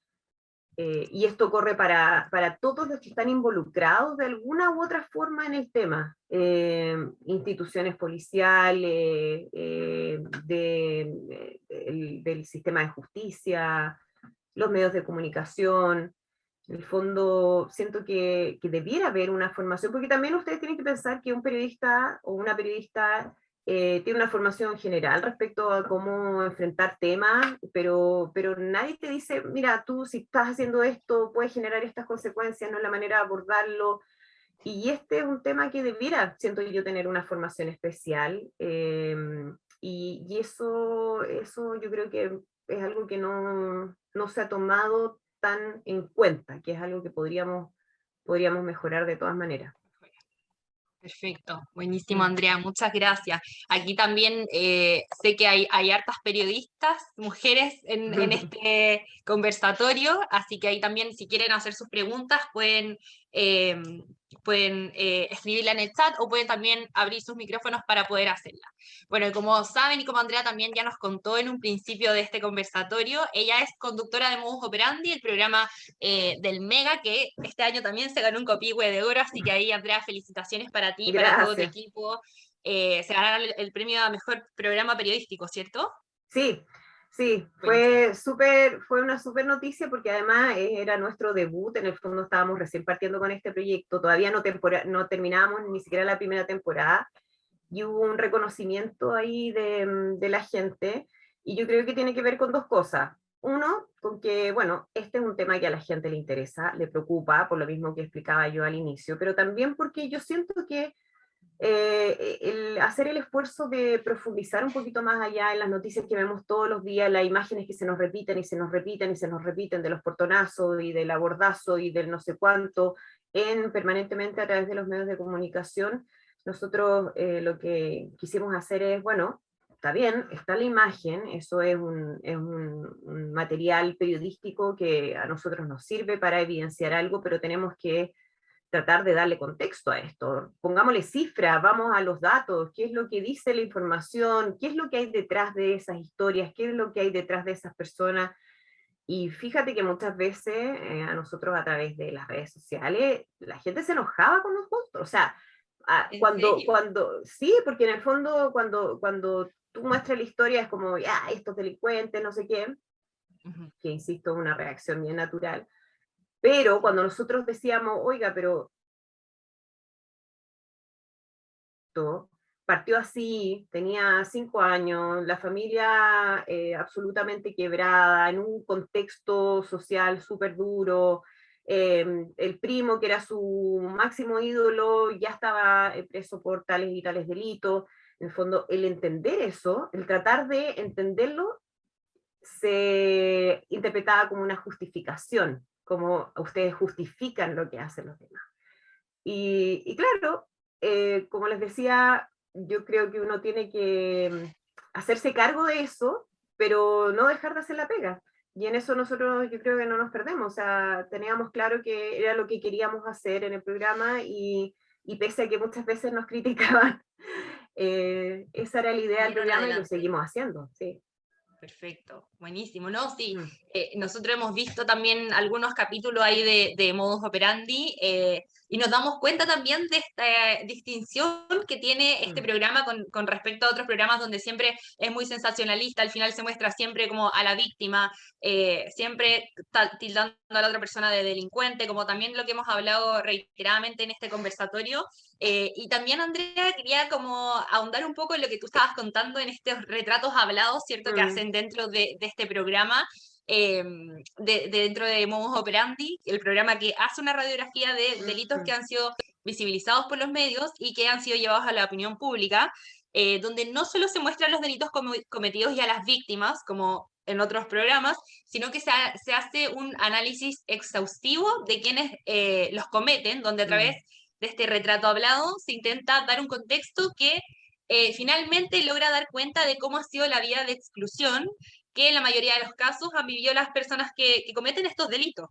y esto corre para todos los que están involucrados de alguna u otra forma en el tema. Instituciones policiales, del sistema de justicia, los medios de comunicación. En el fondo, siento que debiera haber una formación, porque también ustedes tienen que pensar que un periodista o una periodista tiene una formación general respecto a cómo enfrentar temas, pero nadie te dice, mira, tú si estás haciendo esto, puedes generar estas consecuencias, no es la manera de abordarlo. Y este es un tema que debiera, siento yo, tener una formación especial. Y eso yo creo que es algo que no se ha tomado tan en cuenta, que es algo que podríamos mejorar de todas maneras. Perfecto, buenísimo Andrea, muchas gracias. Aquí también sé que hay hartas periodistas, mujeres en este conversatorio, así que ahí también si quieren hacer sus preguntas eh, pueden escribirla en el chat o pueden también abrir sus micrófonos para poder hacerla. Bueno, y como saben y como Andrea también ya nos contó en un principio de este conversatorio, ella es conductora de Modus Operandi, el programa del Mega, que este año también se ganó un Copihue de oro, así que ahí, Andrea, felicitaciones para ti, para todo tu Gracias. equipo. Se ganaron el premio a Mejor Programa Periodístico, ¿cierto? Sí, sí, Buenísimo. fue una súper noticia porque además era nuestro debut, en el fondo estábamos recién partiendo con este proyecto, todavía no terminábamos ni siquiera la primera temporada, y hubo un reconocimiento ahí de la gente, y yo creo que tiene que ver con dos cosas. Uno, con que, bueno, este es un tema que a la gente le interesa, le preocupa, por lo mismo que explicaba yo al inicio, pero también porque yo siento que el hacer el esfuerzo de profundizar un poquito más allá en las noticias que vemos todos los días, las imágenes que se nos repiten y se nos repiten y se nos repiten de los portonazos y del abordazo y del no sé cuánto, permanentemente a través de los medios de comunicación, nosotros lo que quisimos hacer es, bueno, está bien, está la imagen, eso es un material periodístico que a nosotros nos sirve para evidenciar algo, pero tenemos que tratar de darle contexto a esto. Pongámosle cifra, vamos a los datos, qué es lo que dice la información, qué es lo que hay detrás de esas historias, qué es lo que hay detrás de esas personas. Y fíjate que muchas veces a nosotros a través de las redes sociales, la gente se enojaba con nosotros. O sea, ¿En serio? sí, porque en el fondo cuando tú muestras la historia es como, ya, estos delincuentes, no sé qué, Ujú. que insisto, es una reacción bien natural. Pero cuando nosotros decíamos, oiga, pero partió así, tenía 5 años, la familia absolutamente quebrada, en un contexto social súper duro, el primo que era su máximo ídolo ya estaba preso por tales y tales delitos. En el fondo, el entender eso, el tratar de entenderlo, se interpretaba como una justificación, como ustedes justifican lo que hacen los demás. Y claro, como les decía, yo creo que uno tiene que hacerse cargo de eso, pero no dejar de hacer la pega. Y en eso nosotros yo creo que no nos perdemos. O sea, teníamos claro que era lo que queríamos hacer en el programa y pese a que muchas veces nos criticaban, esa era la idea del Salieron programa y lo adelante. seguimos haciendo. Sí. Perfecto, buenísimo. No, sí, Mm, nosotros hemos visto también algunos capítulos ahí de Modus Operandi y nos damos cuenta también de esta distinción que tiene este mm, programa con respecto a otros programas donde siempre es muy sensacionalista, al final se muestra siempre como a la víctima, siempre tildando a la otra persona de delincuente, como también lo que hemos hablado reiteradamente en este conversatorio. Y también, Andrea, quería como ahondar un poco en lo que tú estabas contando en estos retratos hablados, ¿cierto? Que mm, hacen dentro de este programa, dentro de Modus Operandi, el programa que hace una radiografía de delitos que mm, han sido visibilizados por los medios y que han sido llevados a la opinión pública, donde no solo se muestran los delitos cometidos y a las víctimas, como en otros programas, sino que se hace un análisis exhaustivo de quienes los cometen, donde a través mm, de este retrato hablado se intenta dar un contexto que finalmente logra dar cuenta de cómo ha sido la vida de exclusión que en la mayoría de los casos han vivido las personas que cometen estos delitos.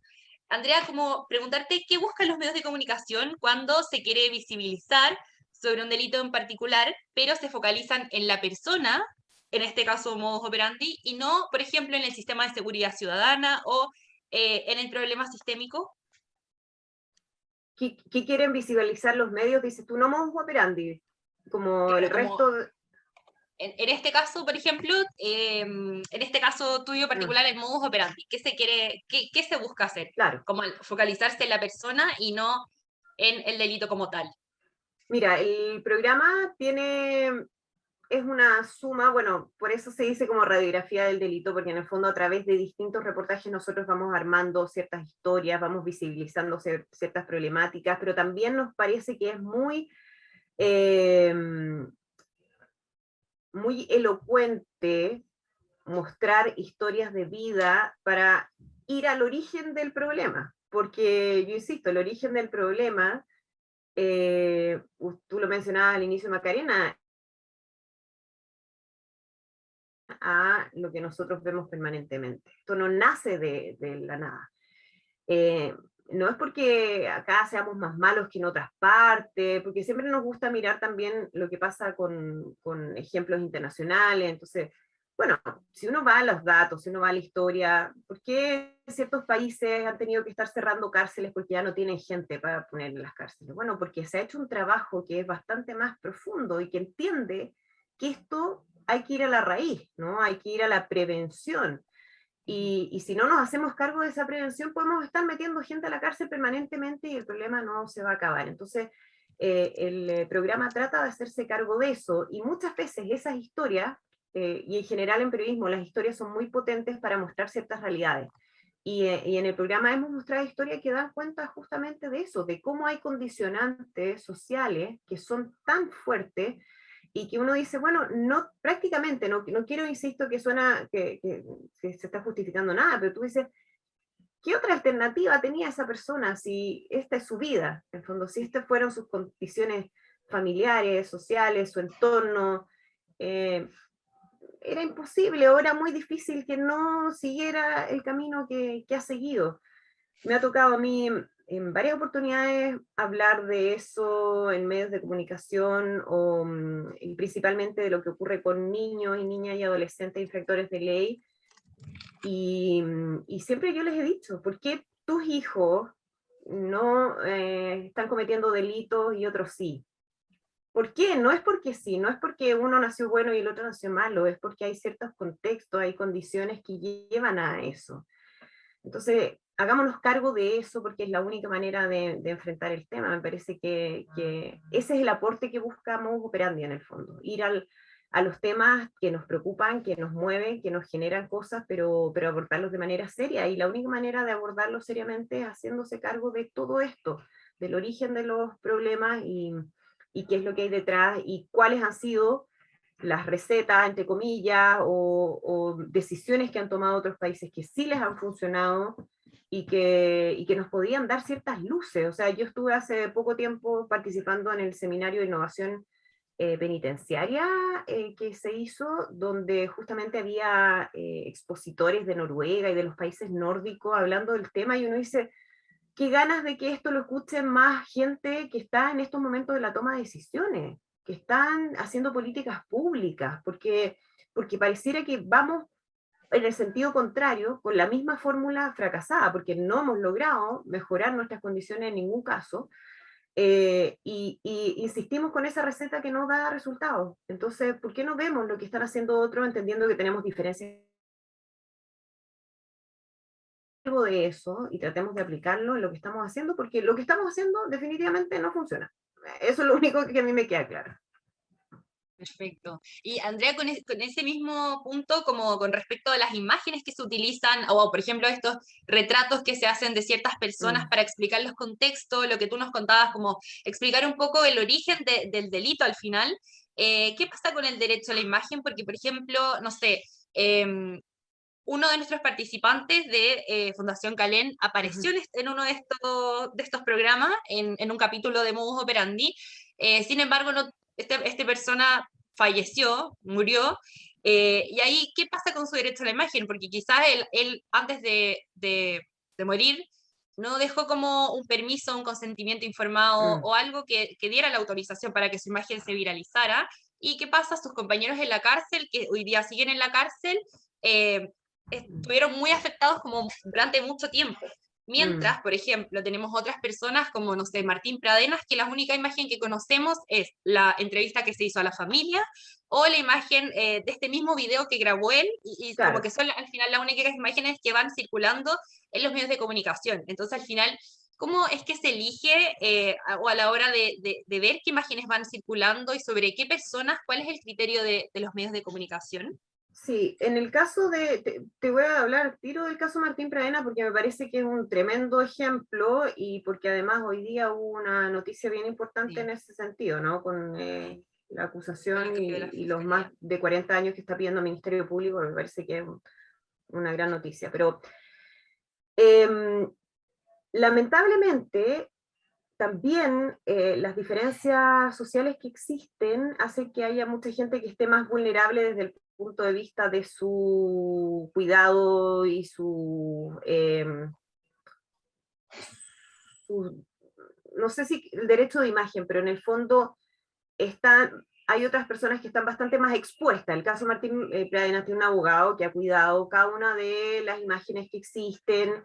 Andrea, como preguntarte qué buscan los medios de comunicación cuando se quiere visibilizar sobre un delito en particular, pero se focalizan en la persona, en este caso modus operandi, y no, por ejemplo, en el sistema de seguridad ciudadana o en el problema sistémico. ¿Qué quieren visibilizar los medios? Dices tú, no modus operandi, como el Claro, como resto en este caso, por ejemplo, en este caso tuyo particular, el modus operandi, ¿qué se quiere, qué se busca hacer? claro. Como focalizarse en la persona y no en el delito como tal. Mira, el programa es una suma, bueno, por eso se dice como radiografía del delito, porque en el fondo a través de distintos reportajes nosotros vamos armando ciertas historias, vamos visibilizando ciertas problemáticas, pero también nos parece que es eh, muy elocuente mostrar historias de vida para ir al origen del problema, porque yo insisto, el origen del problema, tú lo mencionabas al inicio, Macarena, a lo que nosotros vemos permanentemente. Esto no nace de la nada. Eh, no es porque acá seamos más malos que en otras partes, porque siempre nos gusta mirar también lo que pasa con ejemplos internacionales. Entonces, bueno, si uno va a los datos, si uno va a la historia, ¿por qué ciertos países han tenido que estar cerrando cárceles porque ya no tienen gente para poner en las cárceles? Bueno, porque se ha hecho un trabajo que es bastante más profundo y que entiende que esto hay que ir a la raíz, ¿no? Hay que ir a la prevención. Y si no nos hacemos cargo de esa prevención, podemos estar metiendo gente a la cárcel permanentemente y el problema no se va a acabar. Entonces, el programa trata de hacerse cargo de eso y muchas veces esas historias, y en general en periodismo, las historias son muy potentes para mostrar ciertas realidades. Y en el programa hemos mostrado historias que dan cuenta justamente de eso, de cómo hay condicionantes sociales que son tan fuertes y que uno dice, bueno, no, prácticamente, no quiero, insisto, que suena que se está justificando nada, pero tú dices, ¿qué otra alternativa tenía esa persona si esta es su vida? En el fondo, si estas fueron sus condiciones familiares, sociales, su entorno, eh, era imposible o era muy difícil que no siguiera el camino que ha seguido. Me ha tocado a mí en varias oportunidades hablar de eso en medios de comunicación y principalmente de lo que ocurre con niños y niñas y adolescentes infractores de ley. Y siempre yo les he dicho, ¿por qué tus hijos no están cometiendo delitos y otros sí? ¿Por qué? No es porque sí, no es porque uno nació bueno y el otro nació malo, es porque hay ciertos contextos, hay condiciones que llevan a eso. Entonces, hagámonos cargo de eso porque es la única manera de enfrentar el tema. Me parece que ese es el aporte que buscamos Operandi en el fondo, ir a los temas que nos preocupan, que nos mueven, que nos generan cosas, pero abordarlos de manera seria. Y la única manera de abordarlos seriamente es haciéndose cargo de todo esto, del origen de los problemas y qué es lo que hay detrás y cuáles han sido las recetas, entre comillas, o decisiones que han tomado otros países que sí les han funcionado y que nos podían dar ciertas luces. O sea, yo estuve hace poco tiempo participando en el seminario de innovación penitenciaria que se hizo, donde justamente había expositores de Noruega y de los países nórdicos hablando del tema, y uno dice, qué ganas de que esto lo escuchen más gente que está en estos momentos de la toma de decisiones, que están haciendo políticas públicas, porque pareciera que vamos en el sentido contrario, con la misma fórmula fracasada, porque no hemos logrado mejorar nuestras condiciones en ningún caso, y insistimos con esa receta que no da resultados. Entonces, ¿por qué no vemos lo que están haciendo otros, entendiendo que tenemos diferencias de eso y tratemos de aplicarlo en lo que estamos haciendo, porque lo que estamos haciendo definitivamente no funciona? Eso es lo único que a mí me queda claro. Perfecto. Y Andrea, con ese mismo punto, como con respecto a las imágenes que se utilizan, o por ejemplo estos retratos que se hacen de ciertas personas para explicar los contextos, lo que tú nos contabas, como explicar un poco el origen del delito al final, ¿qué pasa con el derecho a la imagen? Porque, por ejemplo, no sé, uno de nuestros participantes de Fundación Calén apareció en uno de estos programas, en un capítulo de Modus Operandi. Sin embargo, no, esta persona falleció, murió, y ahí, ¿qué pasa con su derecho a la imagen? Porque quizás él antes de morir, no dejó como un permiso, un consentimiento informado o algo que diera la autorización para que su imagen se viralizara. ¿Y qué pasa? Sus compañeros en la cárcel, que hoy día siguen en la cárcel, estuvieron muy afectados como durante mucho tiempo. Mientras, por ejemplo, tenemos otras personas como, no sé, Martín Pradenas, que la única imagen que conocemos es la entrevista que se hizo a la familia o la imagen de este mismo video que grabó él, y Claro. como que son al final las únicas imágenes que van circulando en los medios de comunicación. Entonces, al final, ¿cómo es que se elige o a la hora de ver qué imágenes van circulando y sobre qué personas, cuál es el criterio de los medios de comunicación? Sí, en el caso te voy a hablar tiro del caso Martín Pradena porque me parece que es un tremendo ejemplo y porque además hoy día hubo una noticia bien importante en ese sentido, ¿no? Con la acusación y los más de 40 años que está pidiendo el Ministerio Público, me parece que es una gran noticia. Pero lamentablemente también las diferencias sociales que existen hacen que haya mucha gente que esté más vulnerable desde el punto de vista de su cuidado y no sé si el derecho de imagen, pero en el fondo hay otras personas que están bastante más expuestas. El caso Martín Pradena tiene un abogado que ha cuidado cada una de las imágenes que existen.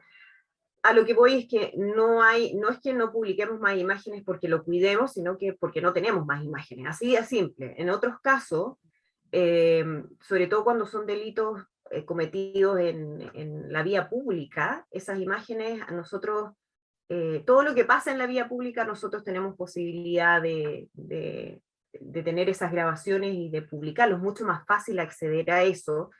A lo que voy es que no es que no publiquemos más imágenes porque lo cuidemos, sino que porque no tenemos más imágenes. Así de simple. En otros casos, sobre todo cuando son delitos cometidos en la vía pública, esas imágenes a nosotros, todo lo que pasa en la vía pública, nosotros tenemos posibilidad de tener esas grabaciones y de publicarlos. Es mucho más fácil acceder a eso,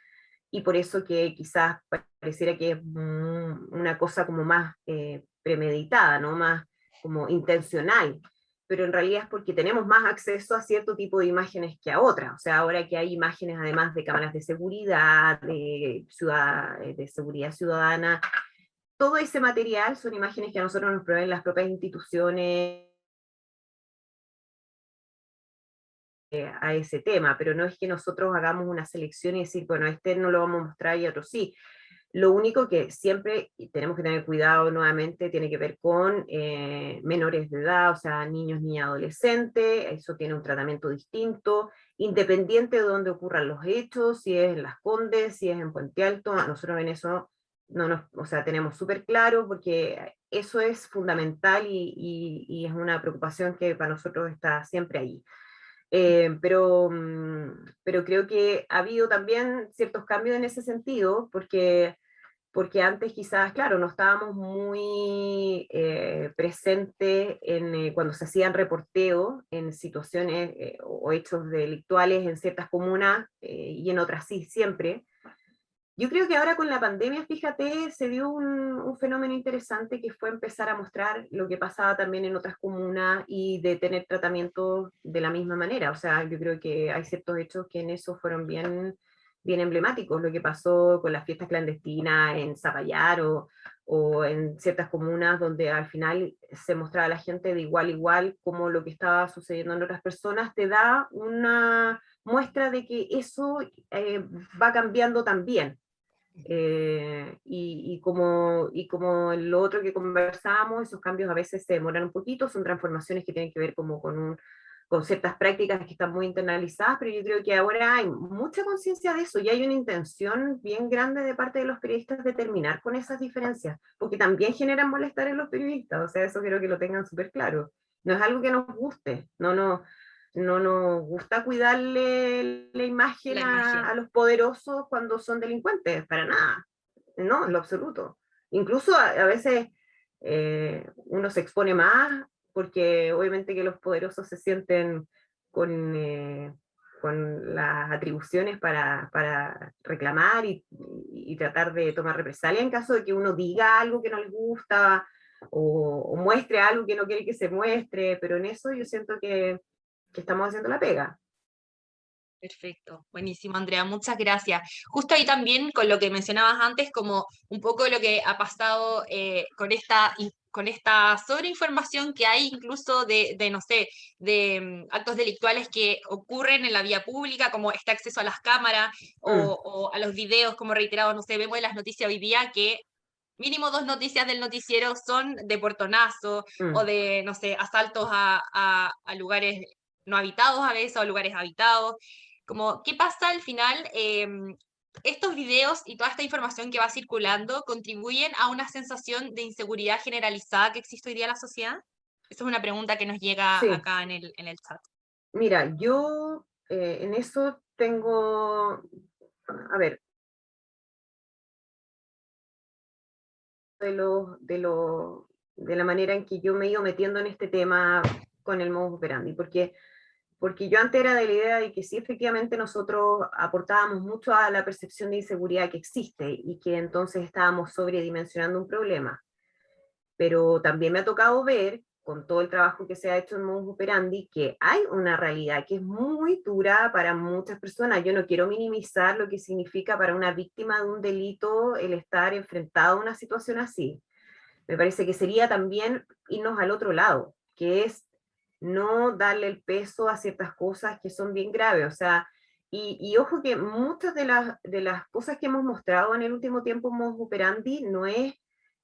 y por eso que quizás pareciera que es una cosa como más premeditada, ¿no? Más como intencional, pero en realidad es porque tenemos más acceso a cierto tipo de imágenes que a otras. O sea, ahora que hay imágenes además de cámaras de seguridad, de seguridad ciudadana, todo ese material son imágenes que a nosotros nos proveen las propias instituciones a ese tema, pero no es que nosotros hagamos una selección y decir, bueno, este no lo vamos a mostrar y otro sí. Lo único que siempre tenemos que tener cuidado nuevamente tiene que ver con menores de edad, o sea, niños, niñas, adolescentes, eso tiene un tratamiento distinto, independiente de dónde ocurran los hechos, si es en Las Condes, si es en Puente Alto, a nosotros en eso o sea, tenemos súper claro porque eso es fundamental y es una preocupación que para nosotros está siempre ahí. Pero creo que ha habido también ciertos cambios en ese sentido, porque antes quizás, claro, no estábamos muy presentes cuando se hacían reporteos en situaciones o hechos delictuales en ciertas comunas y en otras sí, siempre. Yo creo que ahora con la pandemia, fíjate, se dio un fenómeno interesante que fue empezar a mostrar lo que pasaba también en otras comunas y de tener tratamientos de la misma manera. O sea, yo creo que hay ciertos hechos que en eso fueron bien emblemáticos. Lo que pasó con las fiestas clandestinas en Zapallar o en ciertas comunas donde al final se mostraba a la gente de igual a igual como lo que estaba sucediendo en otras personas, te da una muestra de que eso va cambiando también. Y como lo otro que conversamos, esos cambios a veces se demoran un poquito, son transformaciones que tienen que ver como con ciertas prácticas que están muy internalizadas, pero yo creo que ahora hay mucha conciencia de eso y hay una intención bien grande de parte de los periodistas de terminar con esas diferencias, porque también generan molestar en los periodistas, o sea, eso quiero que lo tengan súper claro. No es algo que nos guste, no nos gusta cuidarle la imagen a los poderosos cuando son delincuentes, para nada, no, en lo absoluto. Incluso a veces uno se expone más porque obviamente que los poderosos se sienten con las atribuciones para reclamar y tratar de tomar represalia en caso de que uno diga algo que no les gusta o muestre algo que no quiere que se muestre, pero en eso yo siento que estamos haciendo la pega. Perfecto, buenísimo, Andrea, muchas gracias. Justo ahí también con lo que mencionabas antes, como un poco lo que ha pasado con esta sobreinformación que hay incluso no sé, de actos delictuales que ocurren en la vía pública, como este acceso a las cámaras o a los videos, como reiterado, no sé, vemos en las noticias hoy día que mínimo 2 noticias del noticiero son de portonazo o Mm. de, no sé, asaltos a lugares no habitados a veces o a lugares habitados. Como, ¿qué pasa al final? Estos videos y toda esta información que va circulando contribuyen a una sensación de inseguridad generalizada que existe hoy día en la sociedad. Esa es una pregunta que nos llega Sí, acá en el chat. mira, yo en eso tengo, a ver, de la manera en que yo me he ido metiendo en este tema con el modus operandi, porque yo antes era de la idea de que sí, efectivamente nosotros aportábamos mucho a la percepción de inseguridad que existe y que entonces estábamos sobredimensionando un problema. Pero también me ha tocado ver, con todo el trabajo que se ha hecho en modus operandi, que hay una realidad que es muy dura para muchas personas. Yo no quiero minimizar lo que significa para una víctima de un delito el estar enfrentado a una situación así. Me parece que sería también irnos al otro lado, que es no darle el peso a ciertas cosas que son bien graves. O sea, y ojo que muchas de las cosas que hemos mostrado en el último tiempo en modus operandi no es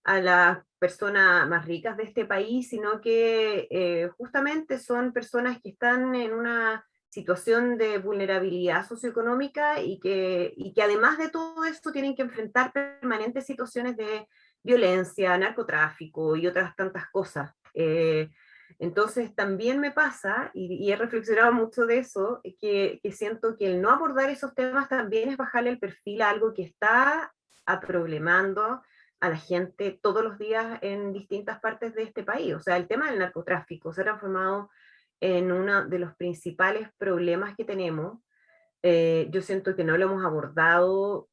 a las personas más ricas de este país, sino que justamente son personas que están en una situación de vulnerabilidad socioeconómica y que además de todo esto tienen que enfrentar permanentes situaciones de violencia, narcotráfico y otras tantas cosas. Entonces también me pasa, y he reflexionado mucho de eso, que siento que el no abordar esos temas también es bajarle el perfil a algo que está aproblemando a la gente todos los días en distintas partes de este país. O sea, el tema del narcotráfico se ha transformado en uno de los principales problemas que tenemos. Yo siento que no lo hemos abordado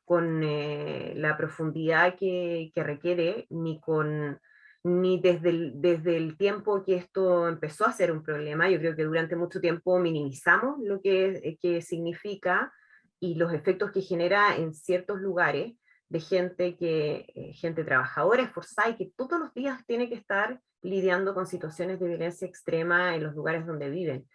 con la profundidad que requiere, ni desde el tiempo que esto empezó a ser un problema. Yo creo que durante mucho tiempo minimizamos lo que significa y los efectos que genera en ciertos lugares de gente trabajadora, esforzada y que todos los días tiene que estar lidiando con situaciones de violencia extrema en los lugares donde viven.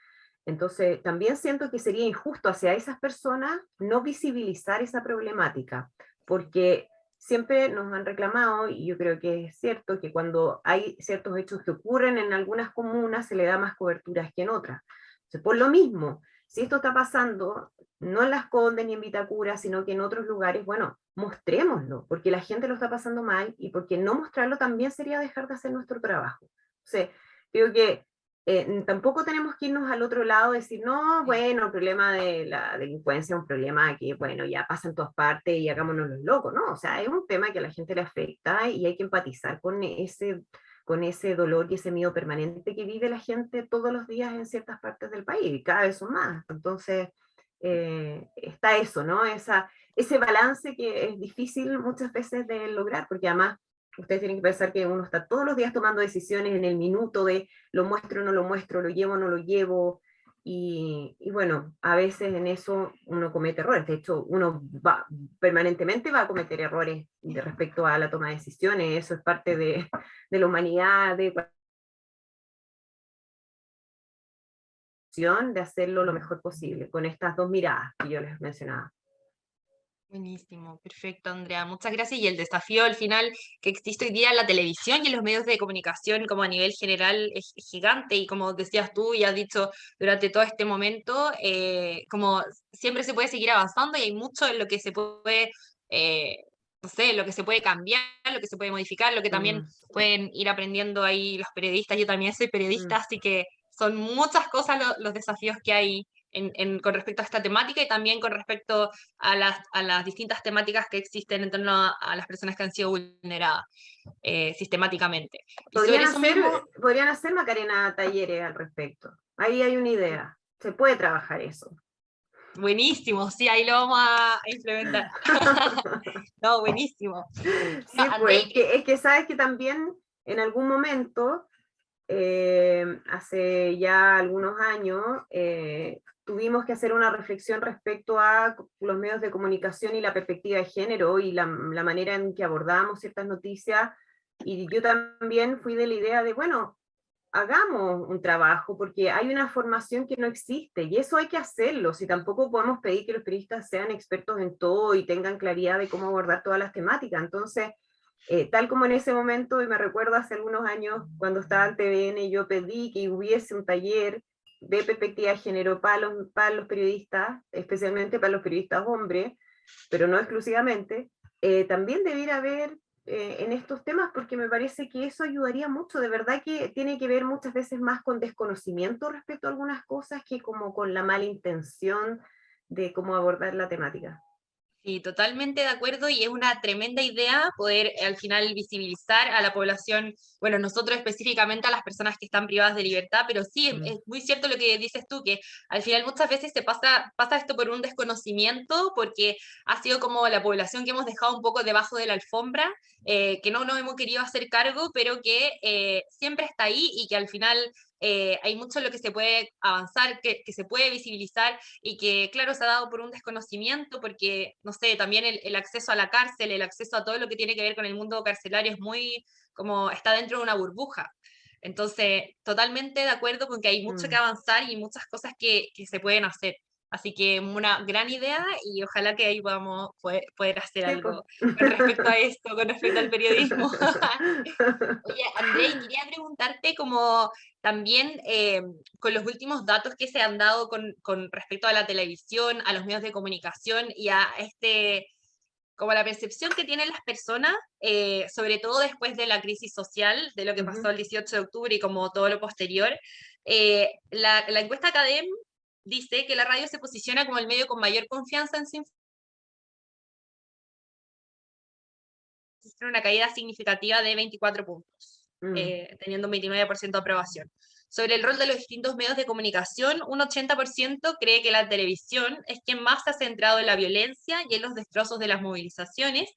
Entonces, también siento que sería injusto hacia esas personas no visibilizar esa problemática, porque siempre nos han reclamado, y yo creo que es cierto, que cuando hay ciertos hechos que ocurren en algunas comunas se le da más coberturas que en otras. Entonces, por lo mismo, si esto está pasando, no en Las Condes ni en Vitacura, sino que en otros lugares, bueno, mostrémoslo, porque la gente lo está pasando mal y porque no mostrarlo también sería dejar de hacer nuestro trabajo. Entonces, creo que tampoco tenemos que irnos al otro lado y decir, no, bueno, el problema de la delincuencia es un problema que, bueno, ya pasa en todas partes y hagámonos los locos, ¿no? O sea, es un tema que a la gente le afecta y hay que empatizar con ese dolor y ese miedo permanente que vive la gente todos los días en ciertas partes del país, y cada vez son más. Entonces, está eso, ¿no? Ese balance que es difícil muchas veces de lograr, porque además ustedes tienen que pensar que uno está todos los días tomando decisiones en el minuto de lo muestro o no lo muestro, lo llevo o no lo llevo, y bueno, a veces en eso uno comete errores. De hecho, uno permanentemente va a cometer errores respecto a la toma de decisiones. Eso es parte de la humanidad, de hacerlo lo mejor posible, con estas dos miradas que yo les mencionaba. Buenísimo, perfecto, Andrea. Muchas gracias. Y el desafío al final que existe hoy día en la televisión y en los medios de comunicación como a nivel general es gigante y como decías tú y has dicho durante todo este momento, como siempre se puede seguir avanzando y hay mucho en lo que se puede, no sé, lo que se puede cambiar, lo que se puede modificar, lo que también Mm, pueden ir aprendiendo ahí los periodistas. Yo también soy periodista, mm. así que son muchas cosas los desafíos que hay con respecto a esta temática y también con respecto a las distintas temáticas que existen en torno a las personas que han sido vulneradas sistemáticamente. Y Podrían sobre eso hacer, mismo, podrían hacer, Macarena, talleres al respecto. Ahí hay una idea. Se puede trabajar eso. buenísimo, sí, ahí lo vamos a implementar. No, buenísimo. No, Sí, Andrei, pues es que sabes que también en algún momento, hace ya algunos años, tuvimos que hacer una reflexión respecto a los medios de comunicación y la perspectiva de género y la manera en que abordábamos ciertas noticias. Y yo también fui de la idea de, bueno, hagamos un trabajo, porque hay una formación que no existe, y eso hay que hacerlo, si tampoco podemos pedir que los periodistas sean expertos en todo y tengan claridad de cómo abordar todas las temáticas. Entonces, tal como en ese momento, y me recuerdo hace algunos años, cuando estaba en TVN, yo pedí que hubiese un taller de perspectiva de género para los periodistas, especialmente para los periodistas hombres, pero no exclusivamente, también debiera haber en estos temas, porque me parece que eso ayudaría mucho. De verdad que tiene que ver muchas veces más con desconocimiento respecto a algunas cosas que como con la mala intención de cómo abordar la temática. Sí, totalmente de acuerdo y es una tremenda idea poder al final visibilizar a la población, bueno, nosotros específicamente a las personas que están privadas de libertad, pero sí, es muy cierto lo que dices tú, que al final muchas veces pasa esto por un desconocimiento, porque ha sido como la población que hemos dejado un poco debajo de la alfombra, que no nos hemos querido hacer cargo, pero que siempre está ahí y que al final hay mucho en lo que se puede avanzar, que se puede visibilizar y que, claro, se ha dado por un desconocimiento, porque, no sé, también el acceso a la cárcel, el acceso a todo lo que tiene que ver con el mundo carcelario es muy, como, está dentro de una burbuja. Entonces, totalmente de acuerdo con que hay mucho que Mm. avanzar y muchas cosas que se pueden hacer. Así que una gran idea y ojalá que ahí podamos poder hacer Sí, pues. algo con respecto a esto, con respecto al periodismo. Oye, André, y quería preguntarte como también con los últimos datos que se han dado con respecto a la televisión, a los medios de comunicación y a como la percepción que tienen las personas, sobre todo después de la crisis social, de lo que pasó Ujú. el 18 de octubre y como todo lo posterior, la encuesta Academ dice que la radio se posiciona como el medio con mayor confianza en su una caída significativa de 24 puntos, Mm. teniendo un 29% de aprobación. Sobre el rol de los distintos medios de comunicación, un 80% cree que la televisión es quien más se ha centrado en la violencia y en los destrozos de las movilizaciones,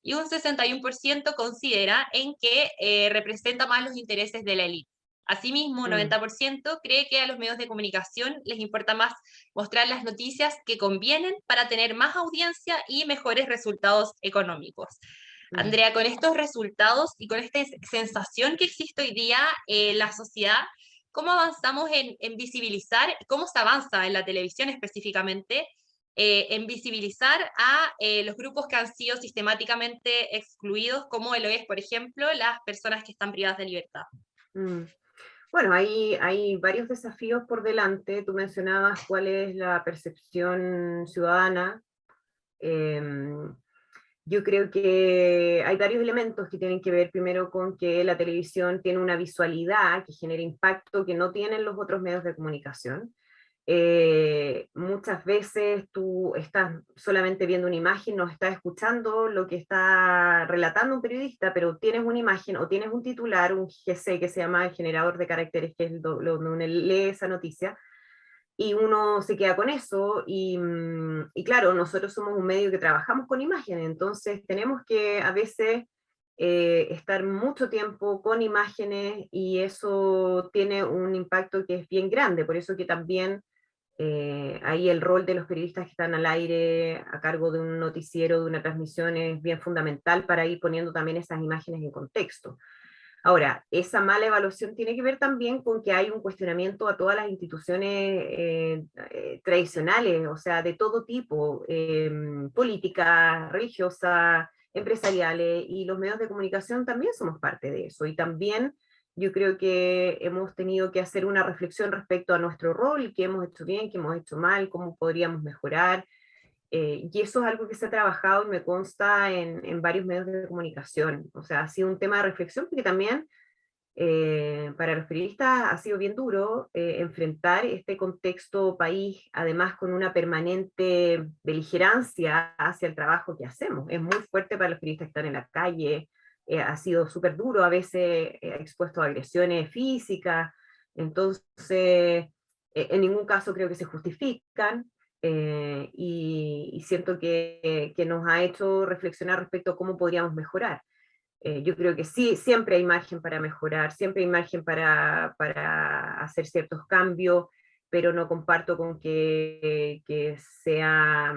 y un 61% considera en que representa más los intereses de la élite. Asimismo, un Mm. 90% cree que a los medios de comunicación les importa más mostrar las noticias que convienen para tener más audiencia y mejores resultados económicos. Mm. Andrea, con estos resultados y con esta sensación que existe hoy día en la sociedad, ¿cómo avanzamos en visibilizar, cómo se avanza en la televisión específicamente, en visibilizar a los grupos que han sido sistemáticamente excluidos, como lo es, por ejemplo, las personas que están privadas de libertad? Mm. Bueno, hay varios desafíos por delante. Tú mencionabas cuál es la percepción ciudadana. Em, yo creo que hay varios elementos que tienen que ver primero con que la televisión tiene una visualidad que genera impacto que no tienen los otros medios de comunicación. Muchas veces tú estás solamente viendo una imagen, no estás escuchando lo que está relatando un periodista, pero tienes una imagen o tienes un titular, un GC que se llama el generador de caracteres, que es donde uno lee esa noticia, y uno se queda con eso, y claro, nosotros somos un medio que trabajamos con imágenes, entonces tenemos que a veces estar mucho tiempo con imágenes y eso tiene un impacto que es bien grande, por eso que también ahí el rol de los periodistas que están al aire a cargo de un noticiero, de una transmisión, es bien fundamental para ir poniendo también esas imágenes en contexto. Ahora, esa mala evaluación tiene que ver también con que hay un cuestionamiento a todas las instituciones tradicionales, o sea, de todo tipo, políticas, religiosas, empresariales, y los medios de comunicación también somos parte de eso. Y también yo creo que hemos tenido que hacer una reflexión respecto a nuestro rol, qué hemos hecho bien, qué hemos hecho mal, cómo podríamos mejorar, y eso es algo que se ha trabajado y me consta en varios medios de comunicación. O sea, ha sido un tema de reflexión porque también para los periodistas ha sido bien duro enfrentar este contexto país, además con una permanente beligerancia hacia el trabajo que hacemos. Es muy fuerte para los periodistas que están en la calle, ha sido súper duro, a veces expuesto a agresiones físicas, entonces en ningún caso creo que se justifican. Y siento que nos ha hecho reflexionar respecto a cómo podríamos mejorar. Yo creo que sí, siempre hay margen para mejorar, siempre hay margen para hacer ciertos cambios, pero no comparto con que sea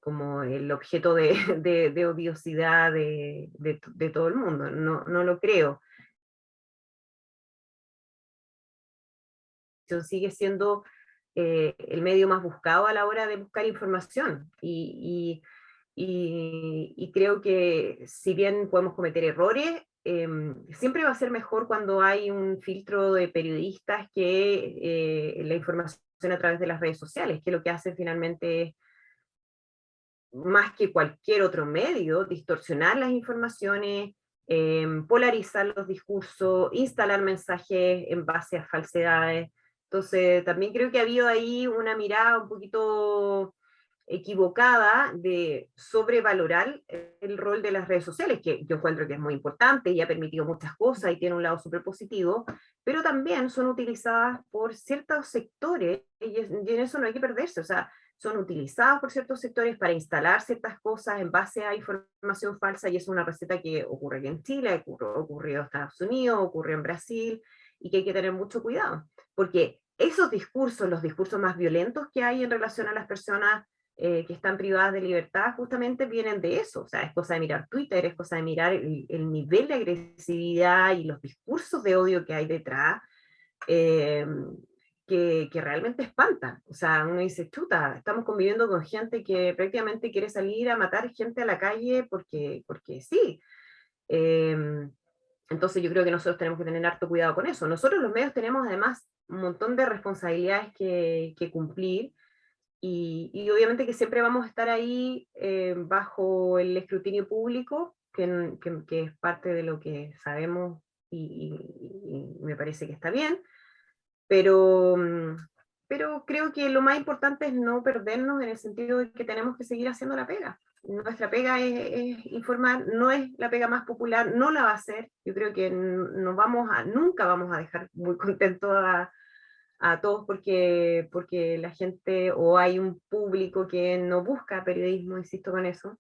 como el objeto de odiosidad de todo el mundo, no, no lo creo. sigue siendo el medio más buscado a la hora de buscar información. Y creo que si bien podemos cometer errores, siempre va a ser mejor cuando hay un filtro de periodistas que la información a través de las redes sociales, que lo que hacen finalmente es, más que cualquier otro medio, distorsionar las informaciones, polarizar los discursos, instalar mensajes en base a falsedades. Entonces, también creo que ha habido ahí una mirada un poquito equivocada de sobrevalorar el rol de las redes sociales, que yo encuentro que es muy importante y ha permitido muchas cosas y tiene un lado súper positivo, pero también son utilizadas por ciertos sectores y en eso no hay que perderse, o sea, son utilizadas por ciertos sectores para instalar ciertas cosas en base a información falsa, y es una receta que ocurre aquí en Chile, ocurrió en Estados Unidos, ocurrió en Brasil, y que hay que tener mucho cuidado, porque esos discursos, los discursos más violentos que hay en relación a las personas que están privadas de libertad, justamente vienen de eso. O sea, es cosa de mirar Twitter, es cosa de mirar el nivel de agresividad y los discursos de odio que hay detrás, eh, que realmente espantan. O sea, uno dice, chuta, estamos conviviendo con gente que prácticamente quiere salir a matar gente a la calle porque sí. Entonces yo creo que nosotros tenemos que tener harto cuidado con eso. Nosotros los medios tenemos además un montón de responsabilidades que cumplir, y obviamente que siempre vamos a estar ahí bajo el escrutinio público, que es parte de lo que sabemos y me parece que está bien, pero, pero creo que lo más importante es no perdernos en el sentido de que tenemos que seguir haciendo la pega. Nuestra pega es informar, no es la pega más popular, no la va a ser. Yo creo que nunca vamos a dejar muy contentos a todos porque la gente, o hay un público que no busca periodismo, insisto con eso,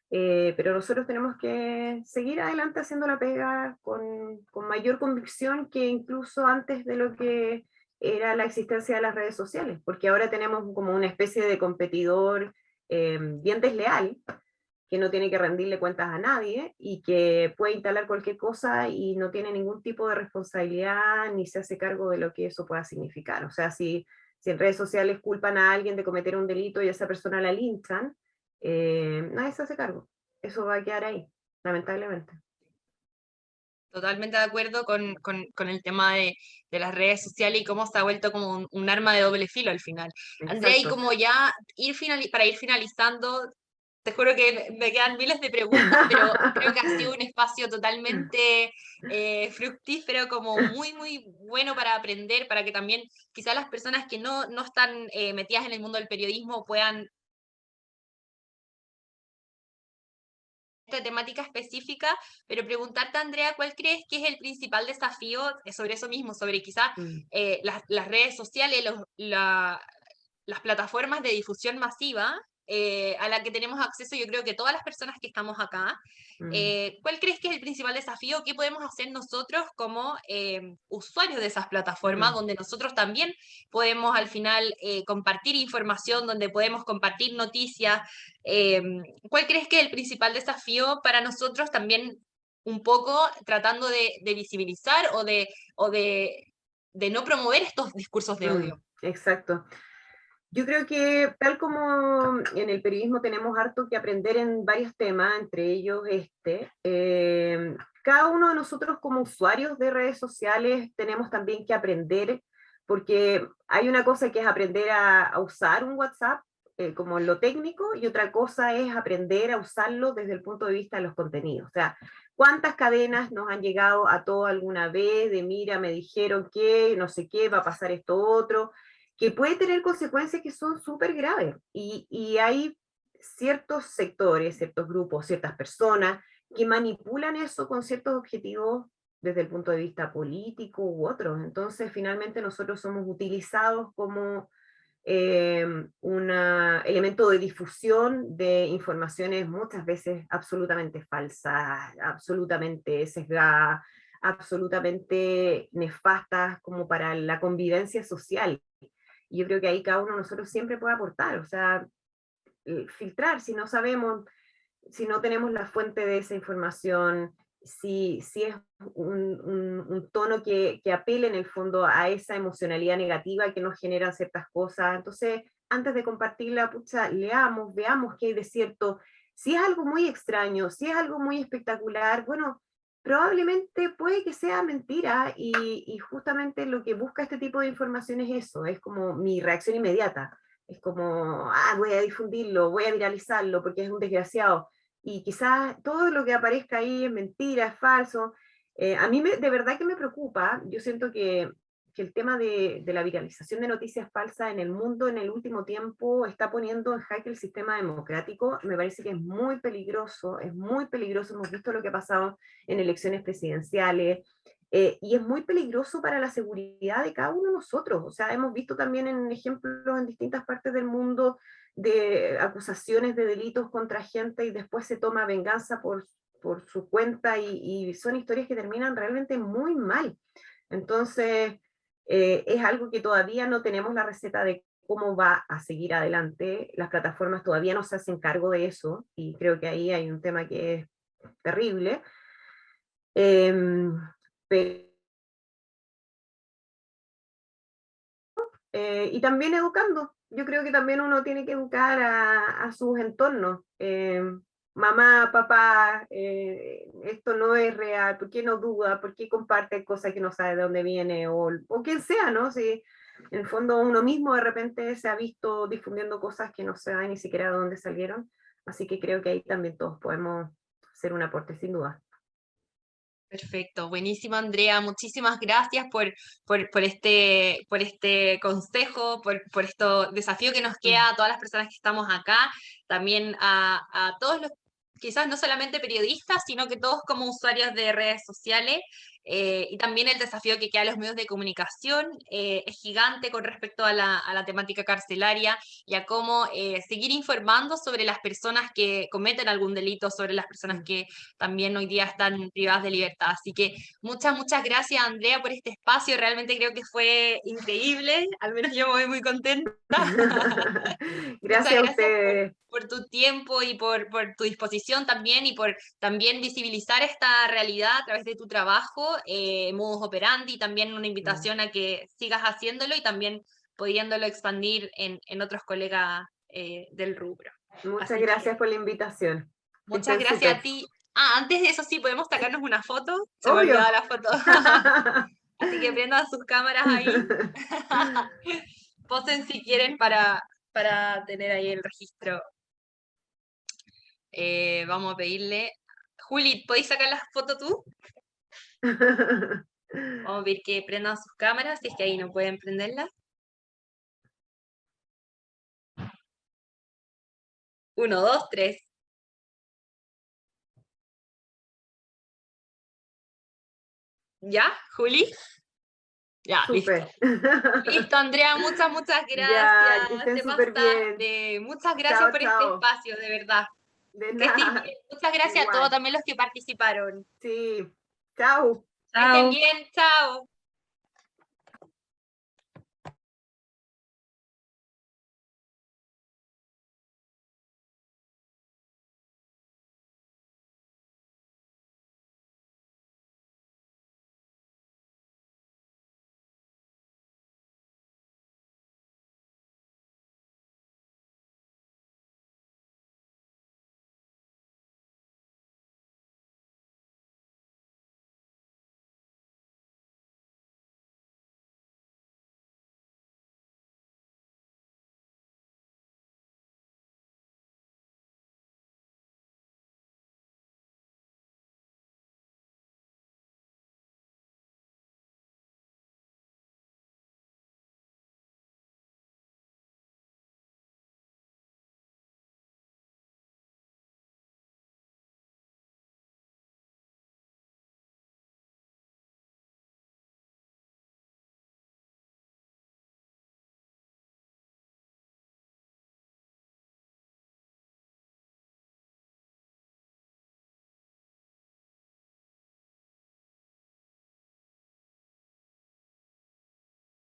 pero nosotros tenemos que seguir adelante haciendo la pega con mayor convicción que incluso antes de lo que era la existencia de las redes sociales, porque ahora tenemos como una especie de competidor bien desleal, que no tiene que rendirle cuentas a nadie y que puede instalar cualquier cosa y no tiene ningún tipo de responsabilidad ni se hace cargo de lo que eso pueda significar. O sea, si en redes sociales culpan a alguien de cometer un delito y a esa persona la linchan, nadie se hace cargo. Eso va a quedar ahí, lamentablemente. Totalmente de acuerdo con el tema de las redes sociales y cómo se ha vuelto como un arma de doble filo al final. Andrea, y Exacto. como ya para ir finalizando, te juro que me quedan miles de preguntas, pero creo que ha sido un espacio totalmente fructífero, como muy, muy bueno para aprender, para que también quizás las personas que no están metidas en el mundo del periodismo puedan esta temática específica, pero preguntarte, Andrea, ¿cuál crees que es el principal desafío sobre eso mismo, sobre quizás las redes sociales, las plataformas de difusión masiva a la que tenemos acceso, yo creo que todas las personas que estamos acá? ¿Cuál crees que es el principal desafío? ¿Qué podemos hacer nosotros como usuarios de esas plataformas, donde nosotros también podemos al final compartir información, donde podemos compartir noticias? ¿Cuál crees que es el principal desafío para nosotros también, un poco tratando de visibilizar o de no promover estos discursos de odio? Exacto. Yo creo que tal como en el periodismo tenemos harto que aprender en varios temas, entre ellos cada uno de nosotros como usuarios de redes sociales tenemos también que aprender, porque hay una cosa que es aprender a usar un WhatsApp como en lo técnico, y otra cosa es aprender a usarlo desde el punto de vista de los contenidos. O sea, ¿cuántas cadenas nos han llegado a todo alguna vez de mira, me dijeron que no sé qué, va a pasar esto otro? Que puede tener consecuencias que son súper graves. Y hay ciertos sectores, ciertos grupos, ciertas personas que manipulan eso con ciertos objetivos desde el punto de vista político u otros. Entonces, finalmente nosotros somos utilizados como un elemento de difusión de informaciones muchas veces absolutamente falsas, absolutamente sesgadas, absolutamente nefastas como para la convivencia social. Y yo creo que ahí cada uno de nosotros siempre puede aportar, o sea, filtrar si no sabemos, si no tenemos la fuente de esa información, si es un tono que apele en el fondo a esa emocionalidad negativa que nos generan ciertas cosas. Entonces, antes de compartirla, pucha, leamos, veamos qué hay de cierto. Si es algo muy extraño, si es algo muy espectacular, bueno, probablemente puede que sea mentira y justamente lo que busca este tipo de información es eso, es como mi reacción inmediata. Es como, voy a difundirlo, voy a viralizarlo porque es un desgraciado. Y quizás todo lo que aparezca ahí es mentira, es falso. A mí de verdad que me preocupa. Yo siento que el tema de la viralización de noticias falsas en el mundo en el último tiempo está poniendo en jaque el sistema democrático. Me parece que es muy peligroso, es muy peligroso. Hemos visto lo que ha pasado en elecciones presidenciales, y es muy peligroso para la seguridad de cada uno de nosotros. O sea, hemos visto también en ejemplos en distintas partes del mundo de acusaciones de delitos contra gente y después se toma venganza por su cuenta y son historias que terminan realmente muy mal. Entonces, es algo que todavía no tenemos la receta de cómo va a seguir adelante. Las plataformas todavía no se hacen cargo de eso y creo que ahí hay un tema que es terrible. Pero y también educando. Yo creo que también uno tiene que educar a sus entornos. Mamá, papá, esto no es real, ¿por qué no duda? ¿Por qué comparte cosas que no sabe de dónde viene? O quien sea, ¿no? Si en el fondo uno mismo de repente se ha visto difundiendo cosas que no sabe ni siquiera de dónde salieron. Así que creo que ahí también todos podemos hacer un aporte, sin duda. Perfecto, buenísimo Andrea, muchísimas gracias por este consejo, por este desafío que nos queda a todas las personas que estamos acá, también a todos los, quizás no solamente periodistas, sino que todos como usuarios de redes sociales, y también el desafío que queda a los medios de comunicación es gigante con respecto a la temática carcelaria y a cómo seguir informando sobre las personas que cometen algún delito, sobre las personas que también hoy día están privadas de libertad. Así que muchas gracias, Andrea, por este espacio. Realmente creo que fue increíble. Al menos yo me voy muy contenta. Muchas Gracias a gracias ustedes. por tu tiempo y por tu disposición también y por también visibilizar esta realidad a través de tu trabajo, modus operandi, también una invitación a que sigas haciéndolo y también pudiéndolo expandir en otros colegas del rubro. Muchas Así que gracias por la invitación. Que muchas estén gracias a súper. ti. Antes de eso sí, podemos sacarnos una foto. Se me Obvio. olvidaba la foto. Así que prendan sus cámaras ahí. Posen si quieren para tener ahí el registro. Vamos a pedirle. Juli, ¿podéis sacar la foto tú? Vamos a pedir que prendan sus cámaras, si es que ahí no pueden prenderla. 1, 2, 3. ¿Ya, Juli? Ya, listo. Súper. Listo, Andrea, muchas Ya, que gracias. estén Te súper bien. pasaste. Muchas gracias Chao, por este chao. espacio, de verdad. De Que estés nada. bien. Muchas gracias a todos Igual. también los que participaron. Sí. Chao. Que estén Chao. bien, chao.